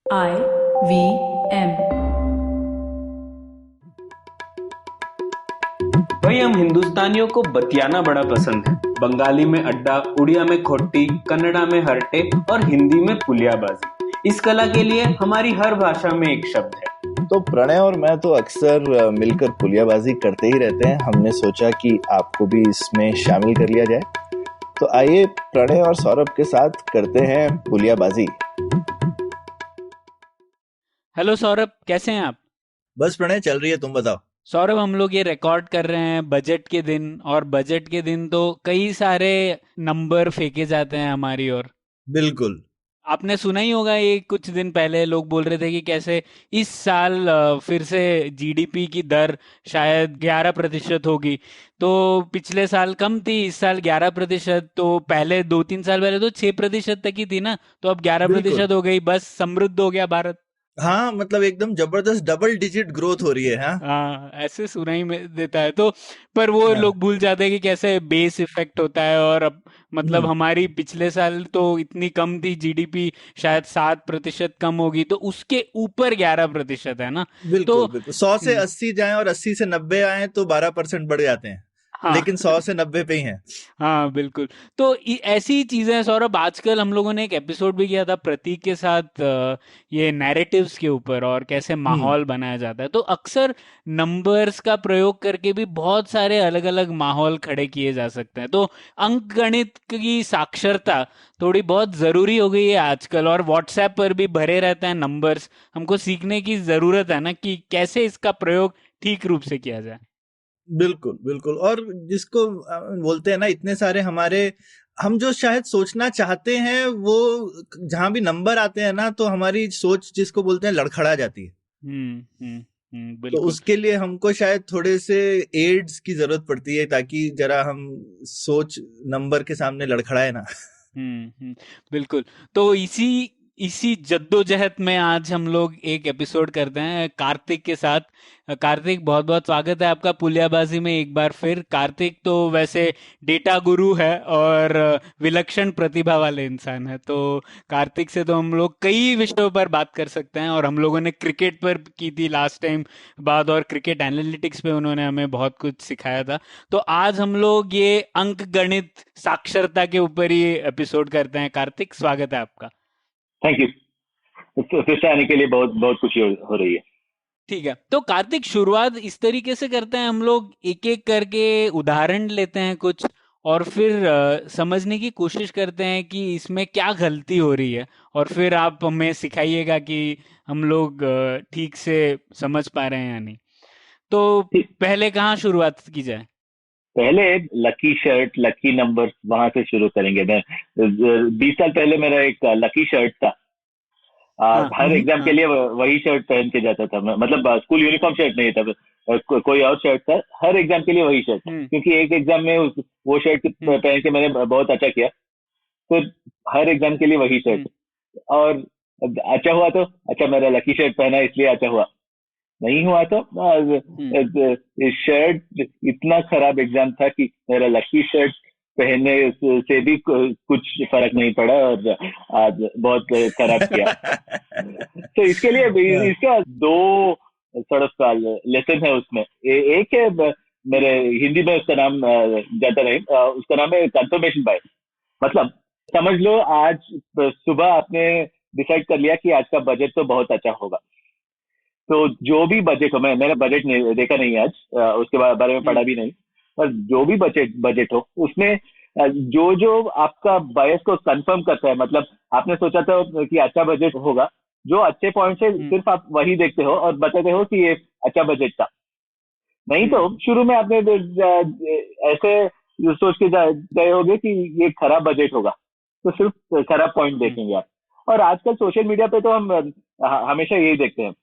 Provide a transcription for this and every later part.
IVM। भाई हम हिंदुस्तानियों को बतियाना बड़ा पसंद है। बंगाली में अड्डा, उड़िया में खोट्टी, कन्नड़ा में हरटे और हिंदी में पुलियाबाजी। इस कला के लिए हमारी हर भाषा में एक शब्द है। तो प्रणय और मैं तो अक्सर मिलकर पुलियाबाजी करते ही रहते हैं। हमने सोचा कि आपको भी इसमें शामिल कर लिया जाए। तो आइए प्रणय और सौरभ के साथ करते हैं पुलियाबाजी। हेलो सौरभ, कैसे हैं आप? बस प्रणय चल रही है, तुम बताओ। सौरभ, हम लोग ये रिकॉर्ड कर रहे हैं बजट के दिन, और बजट के दिन तो कई सारे नंबर फेंके जाते हैं हमारी ओर। बिल्कुल। आपने सुना ही होगा, ये कुछ दिन पहले लोग बोल रहे थे कि कैसे इस साल फिर से जीडीपी की दर शायद 11% होगी। तो पिछले साल कम थी, इस साल 11%। तो पहले 2-3 साल पहले तो 6% तक ही थी ना, तो अब ग्यारह बिल्कुल। प्रतिशत हो गई। बस समृद्ध हो गया भारत। हाँ, मतलब एकदम जबरदस्त डबल डिजिट ग्रोथ हो रही है। हाँ हाँ, ऐसे सुनाई में देता है तो। पर वो हाँ। लोग भूल जाते हैं कि कैसे बेस इफेक्ट होता है। और अब मतलब हम्म। हमारी पिछले साल तो इतनी कम थी जीडीपी, शायद 7% कम होगी, तो उसके ऊपर 11% है ना। तो बिल्कुल बिल्कुल, 100 से 80 जाएं और 80 से 90 आए तो 12% बढ़ जाते हैं, हाँ। लेकिन 100 से 90 पे ही हैं। हाँ बिल्कुल। तो ऐसी ही चीजें हैं सौरभ। आजकल हम लोगों ने एक एपिसोड भी किया था प्रतीक के साथ, ये नैरेटिव्स के ऊपर और कैसे हम्म। माहौल बनाया जाता है। तो अक्सर नंबर्स का प्रयोग करके भी बहुत सारे अलग अलग माहौल खड़े किए जा सकते हैं। तो अंक गणित की साक्षरता थोड़ी बहुत जरूरी हो गई है आजकल, और व्हाट्सएप पर भी भरे रहते हैं नंबर्स। हमको सीखने की जरूरत है ना कि कैसे इसका प्रयोग ठीक रूप से किया जाए। बिल्कुल बिल्कुल। और जिसको बोलते हैं ना, इतने सारे हमारे, हम जो शायद सोचना चाहते हैं वो जहां भी नंबर आते हैं ना, तो हमारी सोच जिसको बोलते हैं लड़खड़ा जाती है। तो बिल्कुल। उसके लिए हमको शायद थोड़े से एड्स की जरूरत पड़ती है, ताकि जरा हम सोच नंबर के सामने लड़खड़ाए ना। बिल्कुल। तो इसी इसी जद्दोजहद में आज हम लोग एक एपिसोड करते हैं कार्तिक के साथ। कार्तिक, बहुत बहुत स्वागत है आपका पुलियाबाजी में एक बार फिर। कार्तिक तो वैसे डेटा गुरु है और विलक्षण प्रतिभा वाले इंसान है। तो कार्तिक से तो हम लोग कई विषयों पर बात कर सकते हैं, और हम लोगों ने क्रिकेट पर की थी लास्ट टाइम बात, और क्रिकेट एनालिटिक्स पे उन्होंने हमें बहुत कुछ सिखाया था। तो आज हम लोग ये अंक गणित साक्षरता के ऊपर ही एपिसोड करते हैं। कार्तिक, स्वागत है आपका। Thank you. फिर से आने के लिए बहुत बहुत खुशी हो रही है। ठीक है, तो कार्तिक शुरुआत इस तरीके से करते हैं हम लोग, एक एक करके उदाहरण लेते हैं कुछ, और फिर समझने की कोशिश करते हैं कि इसमें क्या गलती हो रही है, और फिर आप हमें सिखाइएगा कि हम लोग ठीक से समझ पा रहे हैं या नहीं। तो ठीक। पहले कहाँ शुरुआत की जाए? पहले लकी शर्ट, लकी नंबर, वहां से शुरू करेंगे। मैं 20 साल पहले मेरा एक लकी शर्ट था। हाँ हर एग्जाम के हाँ। लिए वही शर्ट पहन के जाता था मैं। मतलब स्कूल यूनिफॉर्म शर्ट नहीं था, कोई और शर्ट था। हर एग्जाम के लिए वही शर्ट, हम्म क्योंकि एक एग्जाम में वो शर्ट हम्म पहन के मैंने बहुत अच्छा किया। तो हर एग्जाम के लिए वही हम्म शर्ट। और अच्छा हुआ तो अच्छा, मेरा लकी शर्ट पहना इसलिए अच्छा हुआ। नहीं हुआ तो हम्म शर्ट इतना खराब एग्जाम था कि मेरा लकी शर्ट पहनने से भी कुछ फर्क नहीं पड़ा, और आज बहुत खराब किया। तो इसके लिए इसका दो सॉर्ट ऑफ लेसन है उसमें। एक है मेरे हिंदी में उसका नाम जाता नहीं, उसका नाम है कंफर्मेशन बायस। मतलब समझ लो, आज सुबह आपने डिसाइड कर लिया कि आज का बजट तो बहुत अच्छा होगा। तो जो भी बजट हो, मैंने बजट नहीं देखा नहीं आज, उसके बारे में पढ़ा हम्म भी नहीं। पर जो भी बजट बजट हो उसमें जो जो आपका बायस को कंफर्म करता है, मतलब आपने सोचा था कि अच्छा बजट होगा, जो अच्छे पॉइंट है हम्म सिर्फ आप वही देखते हो और बताते हो कि ये अच्छा बजट था। नहीं तो हम्म शुरू में आपने ऐसे सोच के गए होगे कि ये खराब बजट होगा, तो सिर्फ खराब पॉइंट हम्म देखेंगे आप। और आजकल सोशल मीडिया पे तो हम हमेशा यही देखते हैं।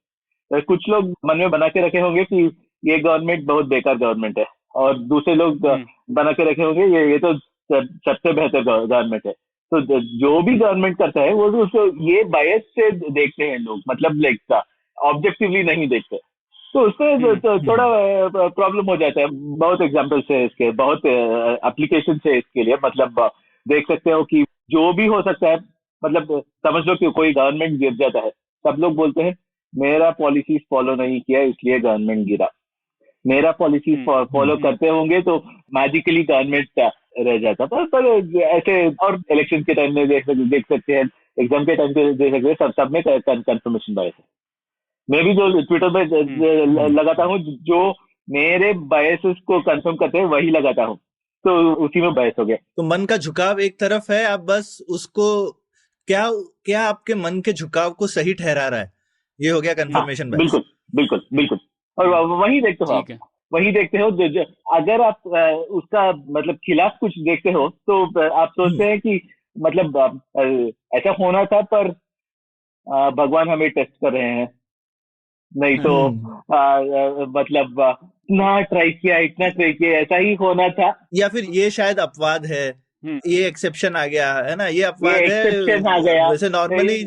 कुछ लोग मन में बना के रखे होंगे कि ये गवर्नमेंट बहुत बेकार गवर्नमेंट है, और दूसरे लोग हम्म बना के रखे होंगे ये तो सबसे बेहतर गवर्नमेंट है। तो जो भी गवर्नमेंट करता है वो उसको ये बायस से देखते हैं लोग, मतलब लाइक ऑब्जेक्टिवली नहीं देखते। तो उससे हम्म तो थोड़ा प्रॉब्लम हो जाता है। बहुत एग्जाम्पल्स है इसके, बहुत एप्लीकेशन है इसके लिए। मतलब देख सकते हो कि जो भी हो सकता है। मतलब समझ लो कि कोई गवर्नमेंट गिर जाता है, सब लोग बोलते हैं मेरा पॉलिसीज फॉलो नहीं किया इसलिए गवर्नमेंट गिरा, मेरा पॉलिसी फॉलो करते होंगे तो मैजिकली गवर्नमेंट रह जाता। पर ऐसे और इलेक्शन के टाइम में देख सकते हैं, एग्जाम के टाइम पे देख सकते हैं, सब में कंफर्मेशन बायस है। मैं भी जो ट्विटर पे लगाता हूँ, जो मेरे बायसेस को कंफर्म करते हैं वही लगाता हूँ, तो उसी में बायस हो गया। तो मन का झुकाव एक तरफ है, आप बस उसको क्या क्या आपके मन के झुकाव को सही ठहरा रहा है, ये हो गया कंफर्मेशन बायस। बिल्कुल बिल्कुल बिल्कुल। और वही देखते हो आप, वही देखते हो जो अगर आप उसका मतलब खिलाफ कुछ देखते हो तो आप सोचते हैं कि मतलब ऐसा होना था, पर भगवान हमें टेस्ट कर रहे हैं, नहीं तो मतलब इतना ट्राई किया ऐसा ही होना था, या फिर ये शायद अपवाद है, ये एक्सेप्शन आ गया है ना, ये अपवाद है, एक्सेप्शन आ गया, वैसे नॉर्मली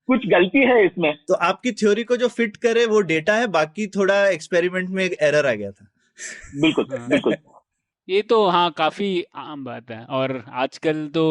कुछ गलती है इसमें। तो आपकी थ्योरी को जो फिट करे वो डेटा है, बाकी थोड़ा एक्सपेरिमेंट में एक एरर आ गया था। बिल्कुल बिल्कुल। ये तो हाँ काफी आम बात है, और आजकल तो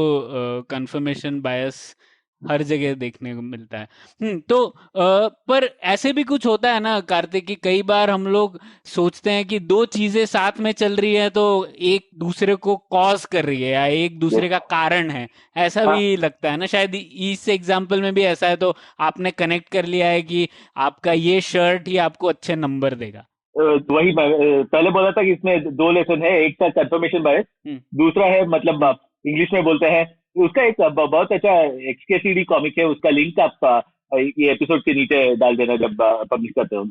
कंफर्मेशन बायस हर जगह देखने को मिलता है। तो पर ऐसे भी कुछ होता है ना कार्तिक, कि कई बार हम लोग सोचते हैं कि दो चीजें साथ में चल रही है तो एक दूसरे को कॉज कर रही है या एक दूसरे का कारण है, ऐसा भी लगता है ना। शायद इस एग्जाम्पल में भी ऐसा है, तो आपने कनेक्ट कर लिया है कि आपका ये शर्ट ही आपको अच्छे नंबर देगा। वही पहले बोला था कि इसमें दो लेसन है, एक था कंफर्मेशन बायस, दूसरा है मतलब इंग्लिश में बोलते हैं, उसका एक बहुत अच्छा XKCD कॉमिक है, उसका लिंक आप ये एपिसोड के नीचे डाल देना जब पब्लिश करते हो।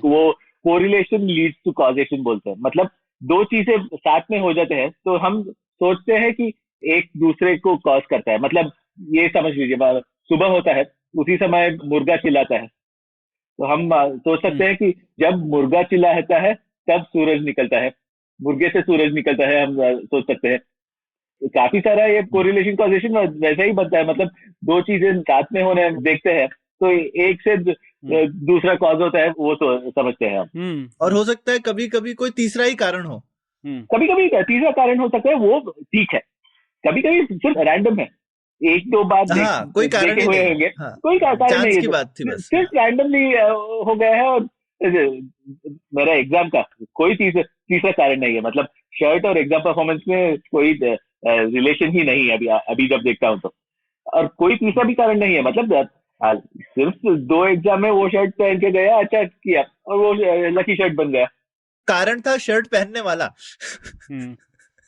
वो कोरिलेशन लीड्स टू कॉजेशन बोलते हैं, मतलब दो चीजें साथ में हो जाते हैं तो हम सोचते हैं कि एक दूसरे को कॉज करता है। मतलब ये समझ लीजिए, सुबह होता है, उसी समय मुर्गा चिल्लाता है, तो हम सोच सकते हैं कि जब मुर्गा चिल्लाता है तब सूरज निकलता है, मुर्गे से सूरज निकलता है, हम सोच सकते हैं। काफी सारा ये कोरिलेशन कॉजेशन वैसा ही बनता है, मतलब दो चीजें साथ में होने देखते हैं तो एक से दूसरा कॉज होता है, वो तो समझते हैं हम। और हो सकता है कभी कभी कोई तीसरा ही कारण हो, कभी कभी तीसरा कारण हो सकता है, वो ठीक है। कभी कभी सिर्फ रैंडम है, एक दो बार कोई कारण देखे हुए होंगे, कोई कारण नहीं है, बात थी बस, सिर्फ रैंडमली हो गया है। और मेरा एग्जाम का कोई तीसरा कारण नहीं है, मतलब शर्ट और एग्जाम परफॉर्मेंस में कोई रिलेशन ही नहीं है अभी जब देखता हूँ तो। और कोई तीसरा भी कारण नहीं है, मतलब सिर्फ दो एग्जाम में वो शर्ट पहन के गया, अच्छा किया और वो लकी शर्ट बन गया। कारण था शर्ट पहनने वाला।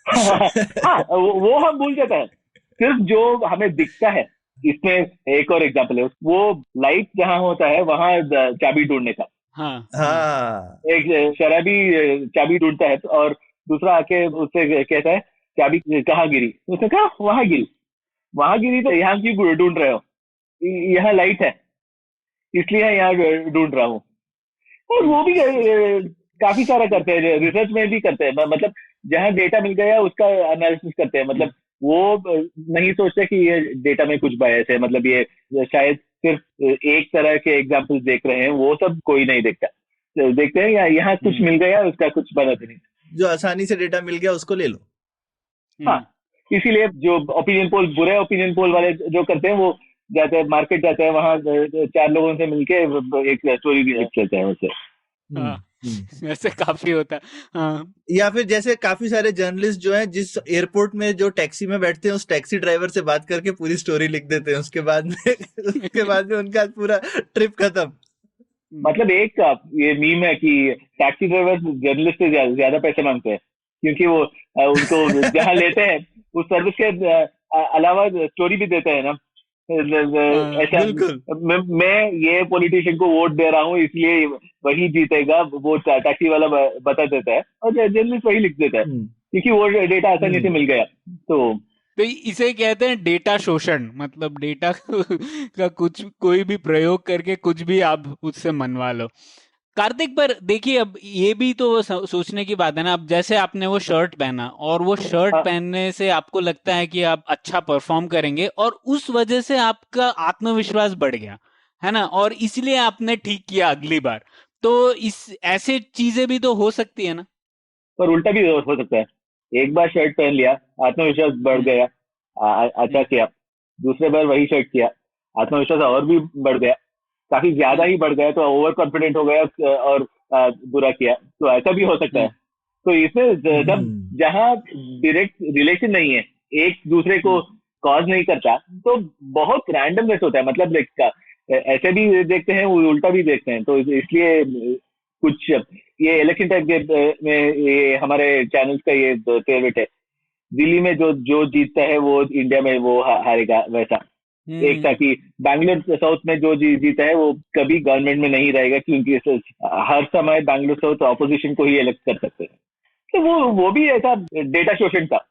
हाँ, वो हम भूल जाते हैं। सिर्फ जो हमें दिखता है, इसमें एक और एग्जाम्पल है, वो लाइट जहाँ होता है वहां चाबी ढूंढने का। हाँ। एक शराबी चाबी ढूंढता है और दूसरा आके उससे कहता है चाबी कहाँ गिरी, उसने कहा वहां गिरी तो यहाँ क्यों ढूंढ रहे हो, यहाँ लाइट है इसलिए यहाँ ढूंढ रहा हूँ। और वो भी काफी सारा करते हैं, रिसर्च में भी करते हैं, मतलब जहाँ डेटा मिल गया उसका एनालिसिस करते हैं। मतलब वो नहीं सोचते कि ये डेटा में कुछ बायस है, मतलब ये शायद सिर्फ एक तरह के एग्जाम्पल्स देख रहे हैं, वो सब कोई नहीं देखता। देखते हैं यहाँ कुछ मिल गया, उसका कुछ पता नहीं, जो आसानी से डेटा मिल गया उसको ले लो। हाँ, इसीलिए जो ओपिनियन पोल, बुरे ओपिनियन पोल वाले जो करते हैं, वो जाते हैं मार्केट, जाते हैं वहां चार लोगों से मिलके एक स्टोरी भी लिख लेते हैं उससे। ऐसे काफी होता है। या फिर जैसे काफी सारे जर्नलिस्ट जो हैं, जिस एयरपोर्ट में जो टैक्सी में बैठते हैं उस टैक्सी ड्राइवर से बात करके पूरी स्टोरी लिख देते हैं, उसके बाद में उनका पूरा ट्रिप खत्म। मतलब एक ये मीम है कि टैक्सी ड्राइवर जर्नलिस्ट से ज्यादा पैसे मांगते हैं, क्योंकि वो उनको जहाँ लेते हैं उस सर्विस के अलावा स्टोरी भी देते हैं ना। ऐसा मैं ये पॉलिटिशियन को वोट दे रहा हूँ इसलिए वही जीतेगा, वो टैक्सी वाला बता देता है और जर्नलिस्ट वही लिख देता है, क्योंकि वो डेटा आसानी से मिल गया। तो इसे कहते हैं डेटा शोषण, मतलब डेटा का कोई भी प्रयोग करके कुछ भी आप उससे मनवा लो। कार्तिक, पर देखिए अब ये भी तो सोचने की बात है ना। अब जैसे आपने वो शर्ट पहना और वो शर्ट पहनने से आपको लगता है कि आप अच्छा परफॉर्म करेंगे और उस वजह से आपका आत्मविश्वास बढ़ गया है ना, और इसलिए आपने ठीक किया अगली बार। तो इस ऐसे चीजें भी तो हो सकती है ना। पर उल्टा भी हो सकता है, एक बार शर्ट पहन लिया, आत्मविश्वास बढ़ गया, अच्छा किया, दूसरे बार वही शर्ट किया, आत्मविश्वास और भी बढ़ गया, काफी ज्यादा ही बढ़ गया तो ओवर कॉन्फिडेंट हो गया और बुरा किया, तो ऐसा भी हो सकता है। तो इसमें जब जहाँ डायरेक्ट रिलेशन नहीं है, एक दूसरे को कॉज नहीं करता, तो बहुत रैंडमनेस होता है। मतलब ऐसे भी देखते हैं, उल्टा भी देखते हैं। तो इसलिए कुछ ये इलेक्शन टाइम में ये हमारे चैनल्स का ये फेवरेट है, दिल्ली में जो जीतता है वो इंडिया में वो हारेगा, वैसा एक था कि बैंगलोर साउथ में जो जीता है वो कभी गवर्नमेंट में नहीं रहेगा, क्योंकि हर समय बैंगलोर साउथ ऑपोजिशन को ही इलेक्ट कर सकते हैं। तो वो भी ऐसा डेटा शोषण था,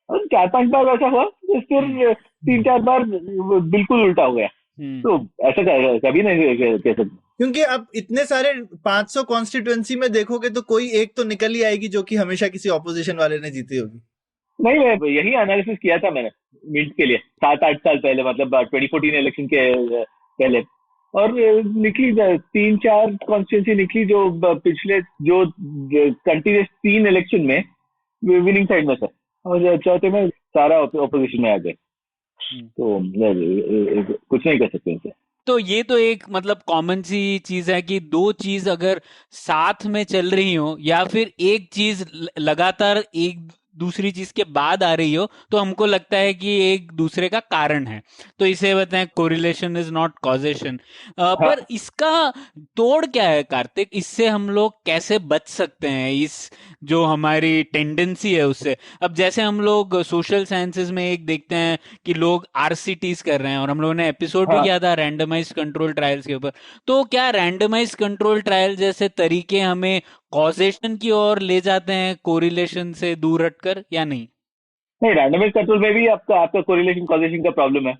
और 4-5 बार वैसा हुआ, फिर 3-4 बार बिल्कुल उल्टा हो गया। तो ऐसा कभी नहीं कह सकते, क्योंकि अब इतने सारे 500 कॉन्स्टिट्यूएंसी में देखोगे तो कोई एक तो निकल ही आएगी जो कि हमेशा किसी ऑपोजिशन वाले ने जीती होगी। नहीं, मैं यही एनालिसिस किया था मैंने मिंट के लिए 7-8 साल पहले, मतलब 2014 इलेक्शन के पहले, और निकली 3-4 कॉन्स्टिट्यूंसी निकली जो पिछले जो कंटिन्यूस 3 इलेक्शन में विनिंग साइड में था, और चौथे में सारा ऑपोजिशन में आ गए। तो कुछ नहीं कर सकते इनसे। तो ये तो एक मतलब कॉमन सी चीज है कि दो चीज अगर साथ में चल रही हो या फिर एक चीज लगातार एक दूसरी चीज के बाद आ रही हो, तो हमको लगता है कि एक दूसरे का कारण है। तो इसे बताएं कोरिलेशन इज नॉट कॉजेशन। पर इसका तोड़ क्या है कार्तिक? इससे हम लोग कैसे बच सकते हैं इस जो हमारी टेंडेंसी है उससे? अब जैसे हम लोग सोशल साइंसेज में एक देखते हैं कि लोग आरसीटीज कर रहे हैं, और हम लोगों ने एपिसोड भी किया था रैंडमाइज कंट्रोल ट्रायल्स के ऊपर। तो क्या रैंडमाइज कंट्रोल ट्रायल जैसे तरीके हमें कॉजेशन की ओर ले जाते हैं कोरिलेशन से दूर हटकर, या नहीं? नहीं, रैंडमाइज कंट्रोल में भी आपका कोरिलेशन कॉजेशन का प्रॉब्लम है।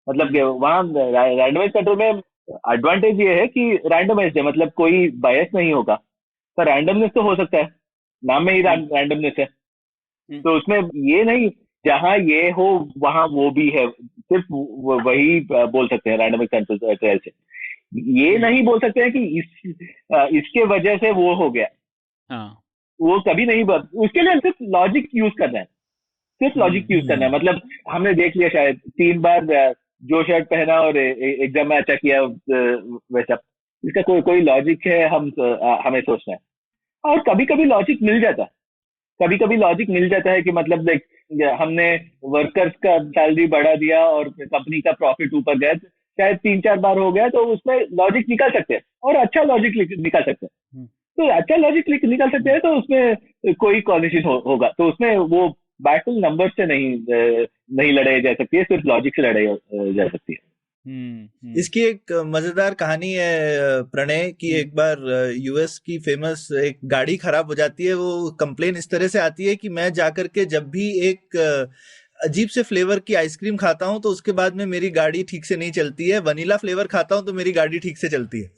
मतलब वहाँ रैंडमाइज कंट्रोल में एडवांटेज ये है कि रैंडमाइज्ड है, मतलब कोई बायस नहीं होगा। तो रैंडमनेस तो हो सकता है, नाम में ही रैंडमनेस है। तो उसमें ये नहीं जहाँ ये हो वहां वो भी है, सिर्फ वही बोल सकते हैं रैंडमाइज कंट्रोल ट्रायल से। ये नहीं बोल सकते हैं कि इसके वजह से वो हो गया। वो कभी नहीं उसके लिए सिर्फ लॉजिक यूज करना है, सिर्फ लॉजिक यूज करना है। मतलब हमने देख लिया शायद 3 बार जो शर्ट पहना और एग्जाम में अच्छा किया वैसा, इसका कोई लॉजिक है हमें सोचना है। और कभी कभी लॉजिक मिल जाता है, कभी कभी लॉजिक मिल जाता है कि मतलब देख हमने वर्कर्स का सैलरी बढ़ा दिया और कंपनी का प्रॉफिट ऊपर गया, शायद 3-4 बार हो गया, तो उसमें लॉजिक निकाल सकते हैं और अच्छा लॉजिक निकाल सकते हैं। तो अच्छा लॉजिक निकाल सकते हैं, तो उसमें कोई कॉलिशन होगा। तो उसमें वो बैटल नंबर से नहीं लड़ाई जा सकती है, सिर्फ लॉजिक से लड़ाई जा सकती है। इसकी एक मजेदार कहानी है प्रणय की। एक बार यूएस की फेमस एक गाड़ी खराब हो जाती है। वो कंप्लेन इस तरह से आती है कि मैं जाकर के जब भी एक अजीब से फ्लेवर की आइसक्रीम खाता हूं तो उसके बाद में मेरी गाड़ी ठीक से नहीं चलती है। वनीला फ्लेवर खाता हूं तो मेरी गाड़ी ठीक से चलती है।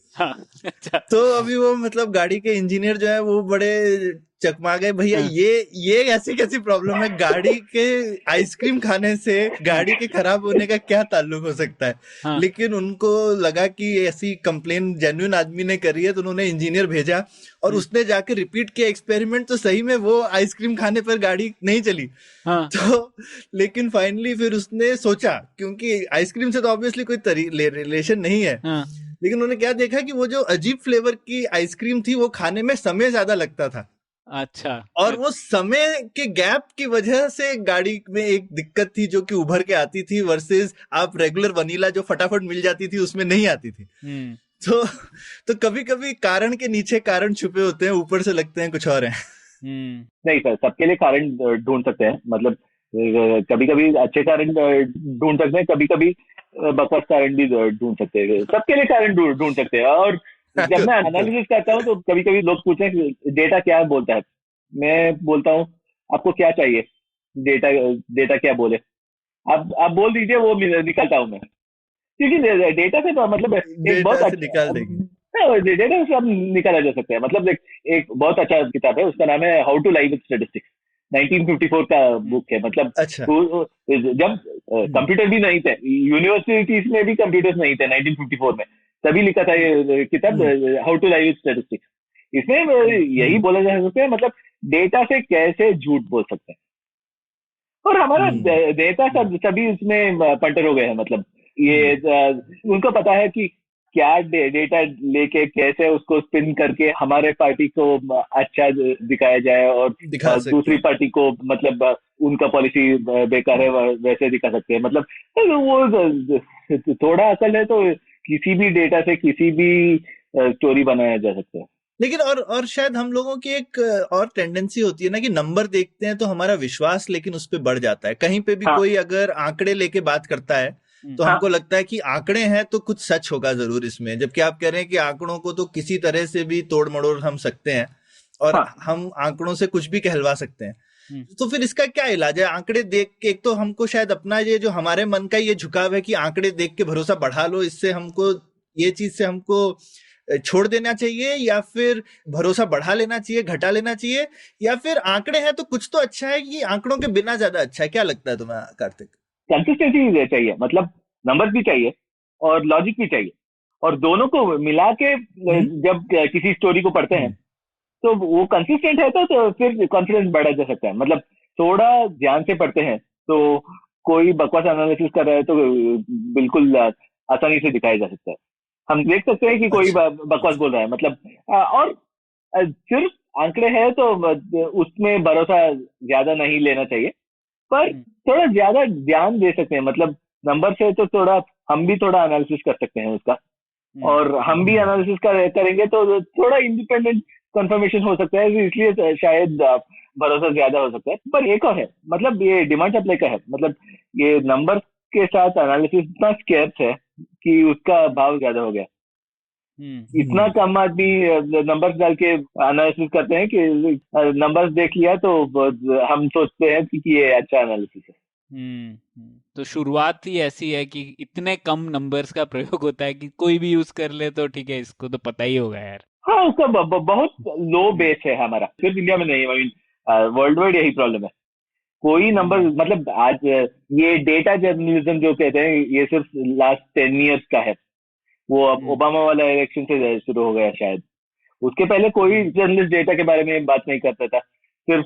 अच्छा। तो अभी वो मतलब गाड़ी के इंजीनियर जो है वो बड़े चकमा गए, भैया ये ऐसी कैसी प्रॉब्लम है, गाड़ी के आइसक्रीम खाने से गाड़ी के खराब होने का क्या ताल्लुक हो सकता है। लेकिन उनको लगा कि ऐसी कंप्लेन जेन्युइन आदमी ने करी है, तो उन्होंने इंजीनियर भेजा और उसने जाके रिपीट किया एक्सपेरिमेंट। तो सही में वो आइसक्रीम खाने पर गाड़ी नहीं चली। तो लेकिन फाइनली फिर उसने सोचा, क्योंकि आइसक्रीम से तो ऑब्वियसली कोई रिलेशन नहीं है, लेकिन उन्होंने क्या देखा कि वो जो अजीब फ्लेवर की आइसक्रीम थी वो खाने में समय ज्यादा लगता था। अच्छा। और वो समय के गैप की वजह से गाड़ी में एक दिक्कत थी जो कि उभर के आती थी, वर्सेस आप रेगुलर वनीला जो फटाफट मिल जाती थी उसमें नहीं आती थी। तो कभी कभी कारण के नीचे कारण छुपे होते हैं, ऊपर से लगते हैं कुछ और है। नहीं सर, सबके लिए कारण ढूंढ सकते हैं। मतलब कभी कभी अच्छे कारण ढूंढ सकते हैं, कभी कभी बकवास कारण भी ढूंढ सकते हैं। सबके लिए कारण ढूंढ सकते हैं। और जब मैं एनालिसिस करता हूँ तो कभी कभी लोग पूछते हैं कि डेटा क्या बोलता है। मैं बोलता हूँ आपको क्या चाहिए, डेटा क्या बोले आप बोल दीजिए, वो निकलता हूँ मैं। क्योंकि डेटा से मतलब एक बहुत अच्छा निकाल देंगे, डेटा से अब निकाला जा सकता है। मतलब एक बहुत अच्छा किताब है, उसका नाम है how to lie with statistics, 1954 का बुक है। मतलब अच्छा। जब कंप्यूटर भी नहीं थे, यूनिवर्सिटीज में भी कंप्यूटर्स नहीं थे 1954 में, तभी लिखा था ये किताब how to lie with statistics. इसमें यही बोला जा सकता है, मतलब डेटा से कैसे झूठ बोल सकते हैं। और हमारा डेटा सभी इसमें पंटर हो गए हैं। मतलब ये उनको पता है कि क्या डेटा लेके कैसे उसको स्पिन करके हमारे पार्टी को अच्छा दिखाया जाए और दिखा सकते दूसरी हैं। पार्टी को मतलब उनका पॉलिसी बेकार है वैसे दिखा सकते हैं। मतलब वो थोड़ा अकल है तो किसी भी डेटा से किसी भी स्टोरी बनाया जा सकता है। लेकिन और शायद हम लोगों की एक और टेंडेंसी होती है ना कि नंबर देखते हैं तो हमारा विश्वास लेकिन उस पर बढ़ जाता है। कहीं पे भी हाँ कोई अगर आंकड़े लेके बात करता है तो हाँ हमको लगता है कि आंकड़े हैं तो कुछ सच होगा जरूर इसमें, जबकि आप कह रहे हैं कि आंकड़ों को तो किसी तरह से भी तोड़ मड़ोड़ हम सकते हैं और हाँ हम आंकड़ों से कुछ भी कहलवा सकते हैं। हम्म। तो फिर इसका क्या इलाज है? आंकड़े देख के एक तो हमको शायद अपना ये जो हमारे मन का ये झुकाव है कि आंकड़े देख के भरोसा बढ़ा लो, इससे हमको ये चीज से हमको छोड़ देना चाहिए, या फिर भरोसा बढ़ा लेना चाहिए, घटा लेना चाहिए, या फिर आंकड़े हैं तो कुछ तो अच्छा है कि आंकड़ों के बिना ज्यादा अच्छा है? क्या लगता है तुम्हें कार्तिक? कंसिस्टेंसी चाहिए, मतलब नंबर्स भी चाहिए और लॉजिक भी चाहिए, और दोनों को मिला के जब किसी स्टोरी को पढ़ते हैं तो वो कंसिस्टेंट है तो फिर कॉन्फिडेंस बढ़ा जा सकता है। मतलब थोड़ा ध्यान से पढ़ते हैं तो कोई बकवास एनालिसिस कर रहा है तो बिल्कुल आसानी से दिखाया जा सकता है। हम देख सकते हैं कि कोई अच्छा बकवास बोल रहा है, मतलब और सिर्फ आंकड़े हैं तो उसमें भरोसा ज्यादा नहीं लेना चाहिए, पर थोड़ा ज्यादा ध्यान दे सकते हैं। मतलब नंबर से तो थोड़ा हम भी थोड़ा एनालिसिस कर सकते हैं उसका, और हम भी एनालिसिस करेंगे तो थोड़ा इंडिपेंडेंट कंफर्मेशन हो सकता है, इसलिए शायद भरोसा ज्यादा हो सकता है। पर एक और है, मतलब ये डिमांड सप्लाई का है, मतलब ये नंबर के साथ एनालिसिस इतना स्केर्स है कि उसका भाव ज्यादा हो गया। इतना कम आदमी नंबर्स डाल के एनालिसिस करते हैं कि नंबर्स देख लिया तो हम सोचते हैं कि ये अच्छा एनालिसिस है। तो शुरुआत ही ऐसी है कि इतने कम नंबर्स का प्रयोग होता है कि कोई भी यूज कर ले तो ठीक है, इसको तो पता ही होगा यार। हाँ, उसका बहुत लो बेस है हमारा, सिर्फ इंडिया में नहीं, आई मीन वर्ल्ड वाइड यही प्रॉब्लम है। कोई नंबर, मतलब आज ये डेटा जर्नलिज्म जो कहते हैं ये सिर्फ लास्ट 10 years का है। वो अब ओबामा वाला इलेक्शन से शुरू हो गया शायद। उसके पहले कोई जर्नलिस्ट डेटा के बारे में बात नहीं करता था, सिर्फ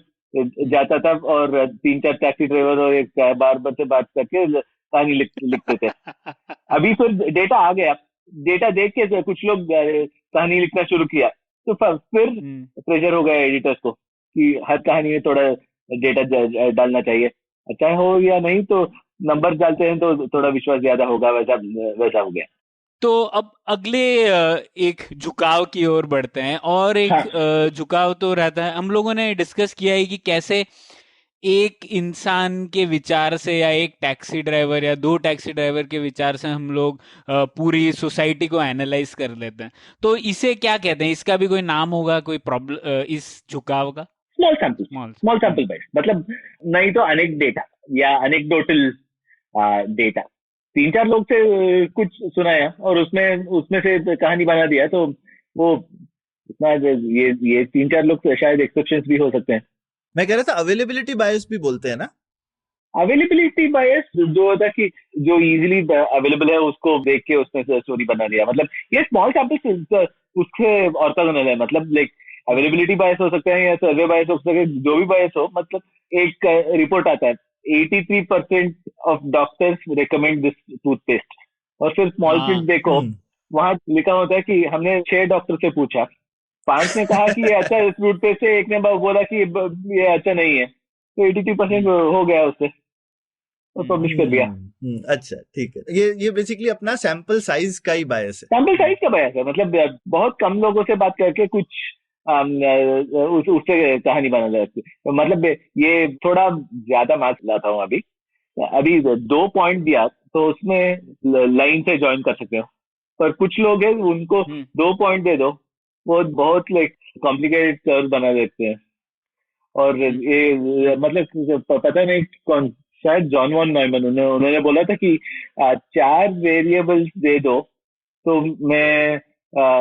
जाता था और 3-4 टैक्सी ड्राइवर और एक बार्बर से बात करके कहानी लिखते थे। अभी फिर डेटा आ गया, डेटा देख के कुछ लोग कहानी लिखना शुरू किया, तो फिर प्रेशर हो गया एडिटर्स को कि हर कहानी में थोड़ा डेटा डालना चाहिए, चाहे हो या नहीं तो नंबर डालते हैं तो थोड़ा विश्वास ज्यादा होगा, वैसा हो गया। तो अब अगले एक झुकाव की ओर बढ़ते हैं, और एक झुकाव तो रहता है, हम लोगों ने डिस्कस किया है कि कैसे एक इंसान के विचार से या एक टैक्सी ड्राइवर या दो टैक्सी ड्राइवर के विचार से हम लोग पूरी सोसाइटी को एनालाइज कर लेते हैं। तो इसे क्या कहते हैं? इसका भी कोई नाम होगा, कोई प्रॉब्लम इस झुकाव का? स्मॉल सैंपल बाइट, मतलब नहीं तो अनेक डेटा या अनेक्डोटल डेटा। 3-4 लोग से कुछ सुनाया और उसमें से कहानी बना दिया, तो वो इतना ये 3-4 लोग तो शायद एक्सेप्शंस भी हो सकते हैं। मैं कह रहा था अवेलेबिलिटी बायस भी बोलते हैं ना? अवेलेबिलिटी बायस जो होता है कि जो इजीली अवेलेबल है उसको देख के उसमें से स्टोरी बना दिया, मतलब ये स्मॉल सैंपल उसके ऑर्थोगोनल है। मतलब लाइक अवेलेबिलिटी बायस हो सकता है या सर्वे बायस हो सकता है, जो भी बायस हो। मतलब एक रिपोर्ट आता है 83% of doctors recommend this toothpaste, और फिर स्मॉल प्रिंट देखो, वहां लिखा होता है कि हमने 6 डॉक्टर से पूछा, 5 ने कहा कि ये अच्छा है टूथपेस्ट है, एक ने बोला कि ये अच्छा नहीं है, तो 83% हो गया उससे, तो पब्लिश कर दिया। अच्छा ठीक है, ये बेसिकली अपना सैंपल साइज का ही बायस है। सैंपल साइज का बायस है, मतलब बहुत कम लोगों से बात करके कुछ उससे कहानी बना जाती है। मतलब ये थोड़ा ज्यादा मैथ लाता हूँ अभी 2 पॉइंट दिया तो उसमें लाइन से ज्वाइन कर सकते हो, पर कुछ लोग हैं उनको 2 पॉइंट दे दो, वो बहुत लाइक कॉम्प्लिकेटेड कर्व बना देते हैं। और ये मतलब पता नहीं कौन, शायद जॉन वॉन नॉयमन, उन्होंने बोला था कि 4 वेरिएबल्स दे दो तो मैं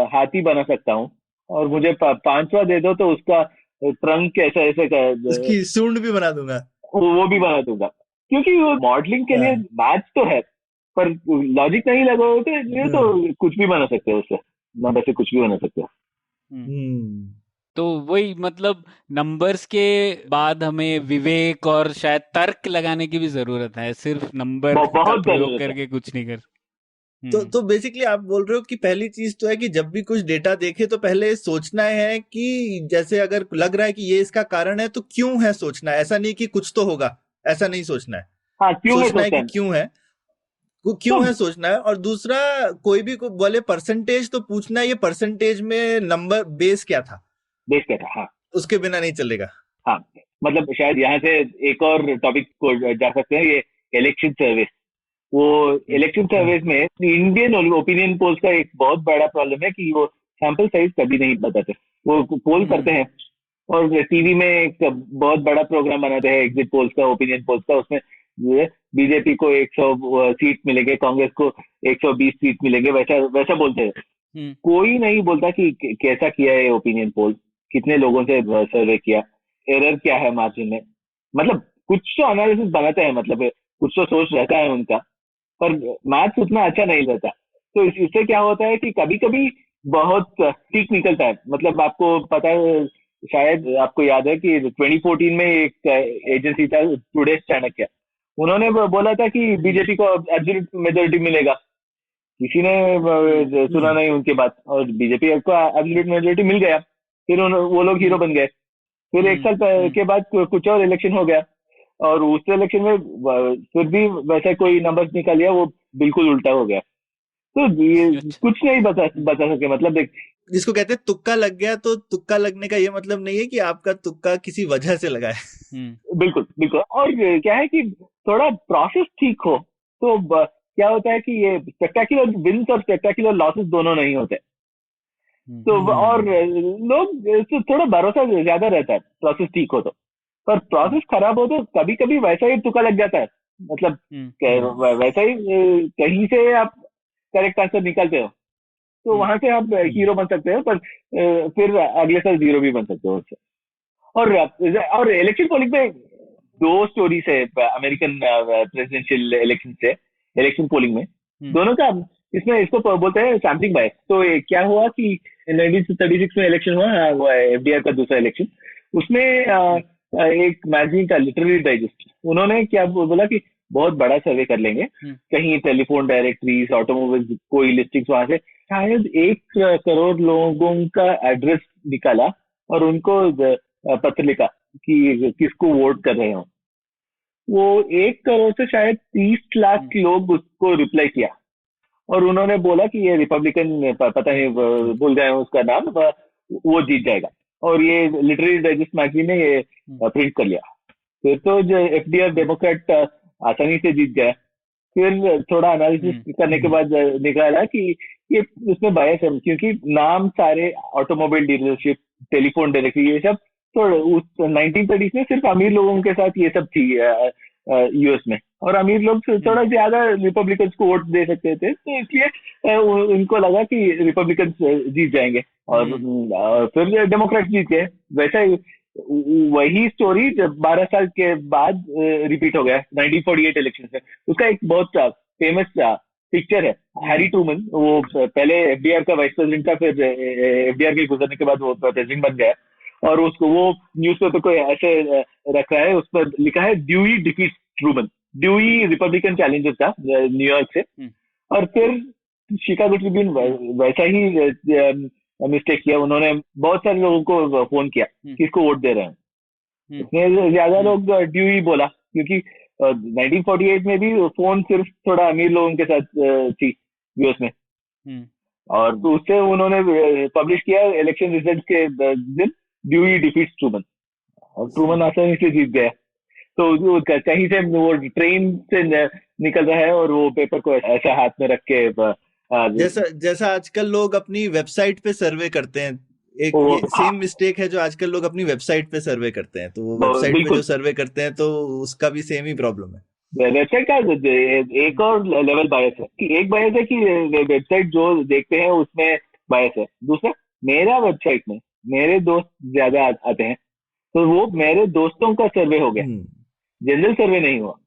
हाथी बना सकता हूँ, और मुझे 5वां दे दो तो उसका ट्रंक ऐसा ऐसे उसकी सूंड भी बना दूंगा, वो भी बना दूंगा। क्योंकि वो मॉडलिंग के लिए मैथ तो है, पर लॉजिक नहीं लगा हो तो कुछ भी बना सकते हो उससे, नंबर से कुछ भी बना सकते हो। तो वही, मतलब नंबर्स के बाद हमें विवेक और शायद तर्क लगाने की भी जरूरत है, सिर्फ नंबर का प्रयोग करके कुछ नहीं कर। तो बेसिकली आप बोल रहे हो कि पहली चीज तो है कि जब भी कुछ डेटा देखे तो पहले सोचना है कि जैसे अगर लग रहा है कि ये इसका कारण है तो क्यों है, सोचना है, ऐसा नहीं कि कुछ तो होगा, ऐसा नहीं सोचना है। हाँ, क्यों है सोचना है सोचना कि है। क्यों है, तो क्यों है सोचना है। और दूसरा, कोई भी बोले परसेंटेज तो पूछना है, ये परसेंटेज में नंबर बेस क्या था, देख के था, हाँ उसके बिना नहीं चलेगा। हाँ, मतलब शायद यहाँ से एक और टॉपिक को जा सकते हैं, ये इलेक्शन सर्विस। वो इलेक्शन सर्विस में इंडियन ओपिनियन पोल्स का एक बहुत बड़ा प्रॉब्लम है कि वो सैंपल साइज कभी नहीं बताते। वो पोल करते हैं और टीवी में एक बहुत बड़ा प्रोग्राम बनाते हैं एग्जिट पोल्स का, ओपिनियन पोल्स का। उसमें बीजेपी को 100 सीट मिलेंगे, कांग्रेस को 120 सीट मिलेंगे, वैसा वैसा बोलते हैं। कोई नहीं बोलता कि कैसा किया है ओपिनियन पोल, कितने लोगों से सर्वे किया, एरर क्या है मार्जिन में। मतलब कुछ तो एनालिसिस बनाते हैं, मतलब कुछ तो सोच रहता है उनका, पर मैथ्स उतना अच्छा नहीं रहता। तो इससे क्या होता है कि कभी कभी बहुत ठीक निकलता है। मतलब आपको पता है, शायद आपको याद है कि 2014 में एक एजेंसी था टुडे चाणक्य, उन्होंने बोला था कि बीजेपी को एब्सोल्यूट मेजोरिटी मिलेगा। किसी ने सुना नहीं उनके बात, और बीजेपी को एब्सोल्यूट मेजोरिटी मिल गया। फिर वो लोग हीरो बन गए। फिर एक साल के बाद कुछ और इलेक्शन हो गया, और उस इलेक्शन में फिर भी वैसा कोई नंबर निकाल लिया, वो बिल्कुल उल्टा हो गया। तो ये कुछ नहीं बता सके। मतलब देख, जिसको कहते हैं तुक्का लग गया, तो तुक्का लगने का ये मतलब नहीं है कि आपका तुक्का किसी वजह से लगा है। बिल्कुल बिल्कुल। और क्या है कि थोड़ा प्रोसेस ठीक हो तो क्या होता है कि ये स्पेक्टेकुलर विन्स और स्पेक्टेकुलर लॉसेस दोनों नहीं होते। तो और लोग तो थोड़ा भरोसा ज्यादा रहता है प्रोसेस ठीक हो तो। पर प्रोसेस खराब हो तो कभी कभी वैसा ही तुक्का लग जाता है। मतलब वैसा ही कहीं से आप करेक्ट आंसर निकालते हो तो वहां से आप हीरो बन सकते हो, पर फिर अगले साल जीरो भी बन सकते हो उससे। और इलेक्शन पोलिंग में दो स्टोरीज है अमेरिकन प्रेसिडेंशियल इलेक्शन से, इलेक्शन पोलिंग में दोनों का। इसमें इसको बोलते हैं सैम्पलिंग बायस। तो क्या हुआ कि 1936 में इलेक्शन हुआ एफडीआर का दूसरा इलेक्शन। उसमें एक मैगजीन का लिटरेरी डाइजेस्ट, उन्होंने क्या बोला कि बहुत बड़ा सर्वे कर लेंगे, कहीं टेलीफोन डायरेक्टरीज, ऑटोमोबाइल, कोई लिस्टिंग्स, वहां से शायद 1 करोड़ लोगों का एड्रेस निकाला और उनको पत्र लिखा कि किसको वोट कर रहे हो। वो 1 करोड़ से शायद 30 लाख लोग उसको रिप्लाई किया, और उन्होंने बोला कि ये रिपब्लिकन, पता नहीं भूल गए उसका नाम, वो जीत जाएगा। और ये लिटरेरी डाइजेस्ट मैगजीन ने ये प्रिंट कर लिया। फिर तो जो एफडीआर डेमोक्रेट आसानी से जीत गया। फिर थोड़ा एनालिसिस करने के बाद निकाला कि ये उसमें बायस है, क्योंकि नाम सारे ऑटोमोबाइल डीलरशिप, टेलीफोन डायरेक्टरी, ये सब तो उस 1930 में सिर्फ अमीर लोगों के साथ ये सब थी यूएस में। और अमीर लोग थोड़ा ज्यादा रिपब्लिकन को वोट दे सकते थे, तो इसलिए उनको लगा कि रिपब्लिकन जीत जाएंगे, और फिर डेमोक्रेट जीत गए। वैसा ही वही स्टोरी 12 साल के बाद रिपीट हो गया 1948 इलेक्शन में। उसका एक बहुत फेमस पिक्चर है, हैरी ट्रूमन, वो पहले एफडीआर का वाइस प्रेसिडेंट था, फिर एफडीआर के गुजरने के बाद वो प्रेसिडेंट बन गया। और उसको वो न्यूज़पेपर को ऐसे रखा है, उस पर लिखा है Dewey defeats Truman. Dewey Republican challenger था न्यूयॉर्क से, और फिर शिकागो ट्रिब्यून वैसा ही मिस्टेक किया। उन्होंने बहुत सारे लोगों को फोन किया किसको वोट दे रहे हैं, उसमें ज्यादा लोग ड्यूई बोला, क्योंकि 1948 में भी फोन सिर्फ थोड़ा अमीर लोगों के साथ थी यूएस में। और तो उससे उन्होंने पब्लिश किया इलेक्शन रिजल्ट के दिन, ड्यूई डिफीट्स ट्रूमन, और ट्रूमन आसानी से जीत गया। तो कहीं से वो ट्रेन से निकल रहा है और वो पेपर को ऐसा हाथ में रख के जैसा आजकल लोग अपनी वेबसाइट पे सर्वे करते हैं, एक ये सेम मिस्टेक है जो आजकल लोग अपनी वेबसाइट पे सर्वे करते हैं। तो वो वेबसाइट पे जो सर्वे करते हैं तो उसका भी सेम ही प्रॉब्लम है। वेबसाइट का एक और लेवल बायस है कि एक बायस है कि वेबसाइट जो देखते हैं उसमें बायस है। दूसरा, मेरा वेबसाइट में मेरे दोस्त ज्यादा आते हैं, तो वो मेरे दोस्तों का सर्वे हो गया, जनरल सर्वे नहीं हुआ।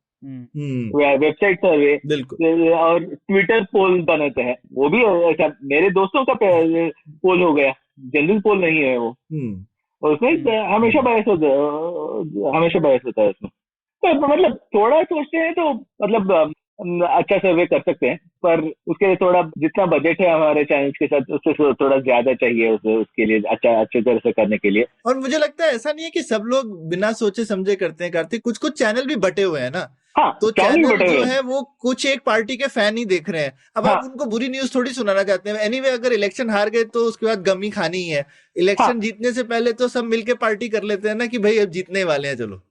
वेबसाइट सर्वे और ट्विटर पोल बनाते हैं, वो भी ऐसा मेरे दोस्तों का पोल हो गया, जनरल पोल नहीं है वो। और उसमें हमेशा बायस होता है उसमें। तो मतलब थोड़ा सोचते हैं तो मतलब अच्छा सर्वे कर सकते हैं, पर उसके लिए थोड़ा जितना बजट है हमारे चैनल्स के साथ उससे थोड़ा ज्यादा चाहिए उसके लिए अच्छे तरह से करने के लिए। और मुझे लगता है ऐसा नहीं है कि सब लोग बिना सोचे समझे करते हैं कार्तिक, कुछ कुछ चैनल भी बटे हुए हैं ना। हाँ, तो चैनल चैनल बटे जो हुए है वो कुछ एक पार्टी के फैन ही देख रहे हैं। अब हाँ आप उनको बुरी न्यूज थोड़ी सुनाना चाहते हैं। एनीवे अगर इलेक्शन हार गए तो उसके बाद गम ही खानी ही है। हाँ। इलेक्शन जीतने से पहले तो सब मिलके पार्टी कर लेते हैं ना कि भाई अब जीतने वाले हैं, चलो।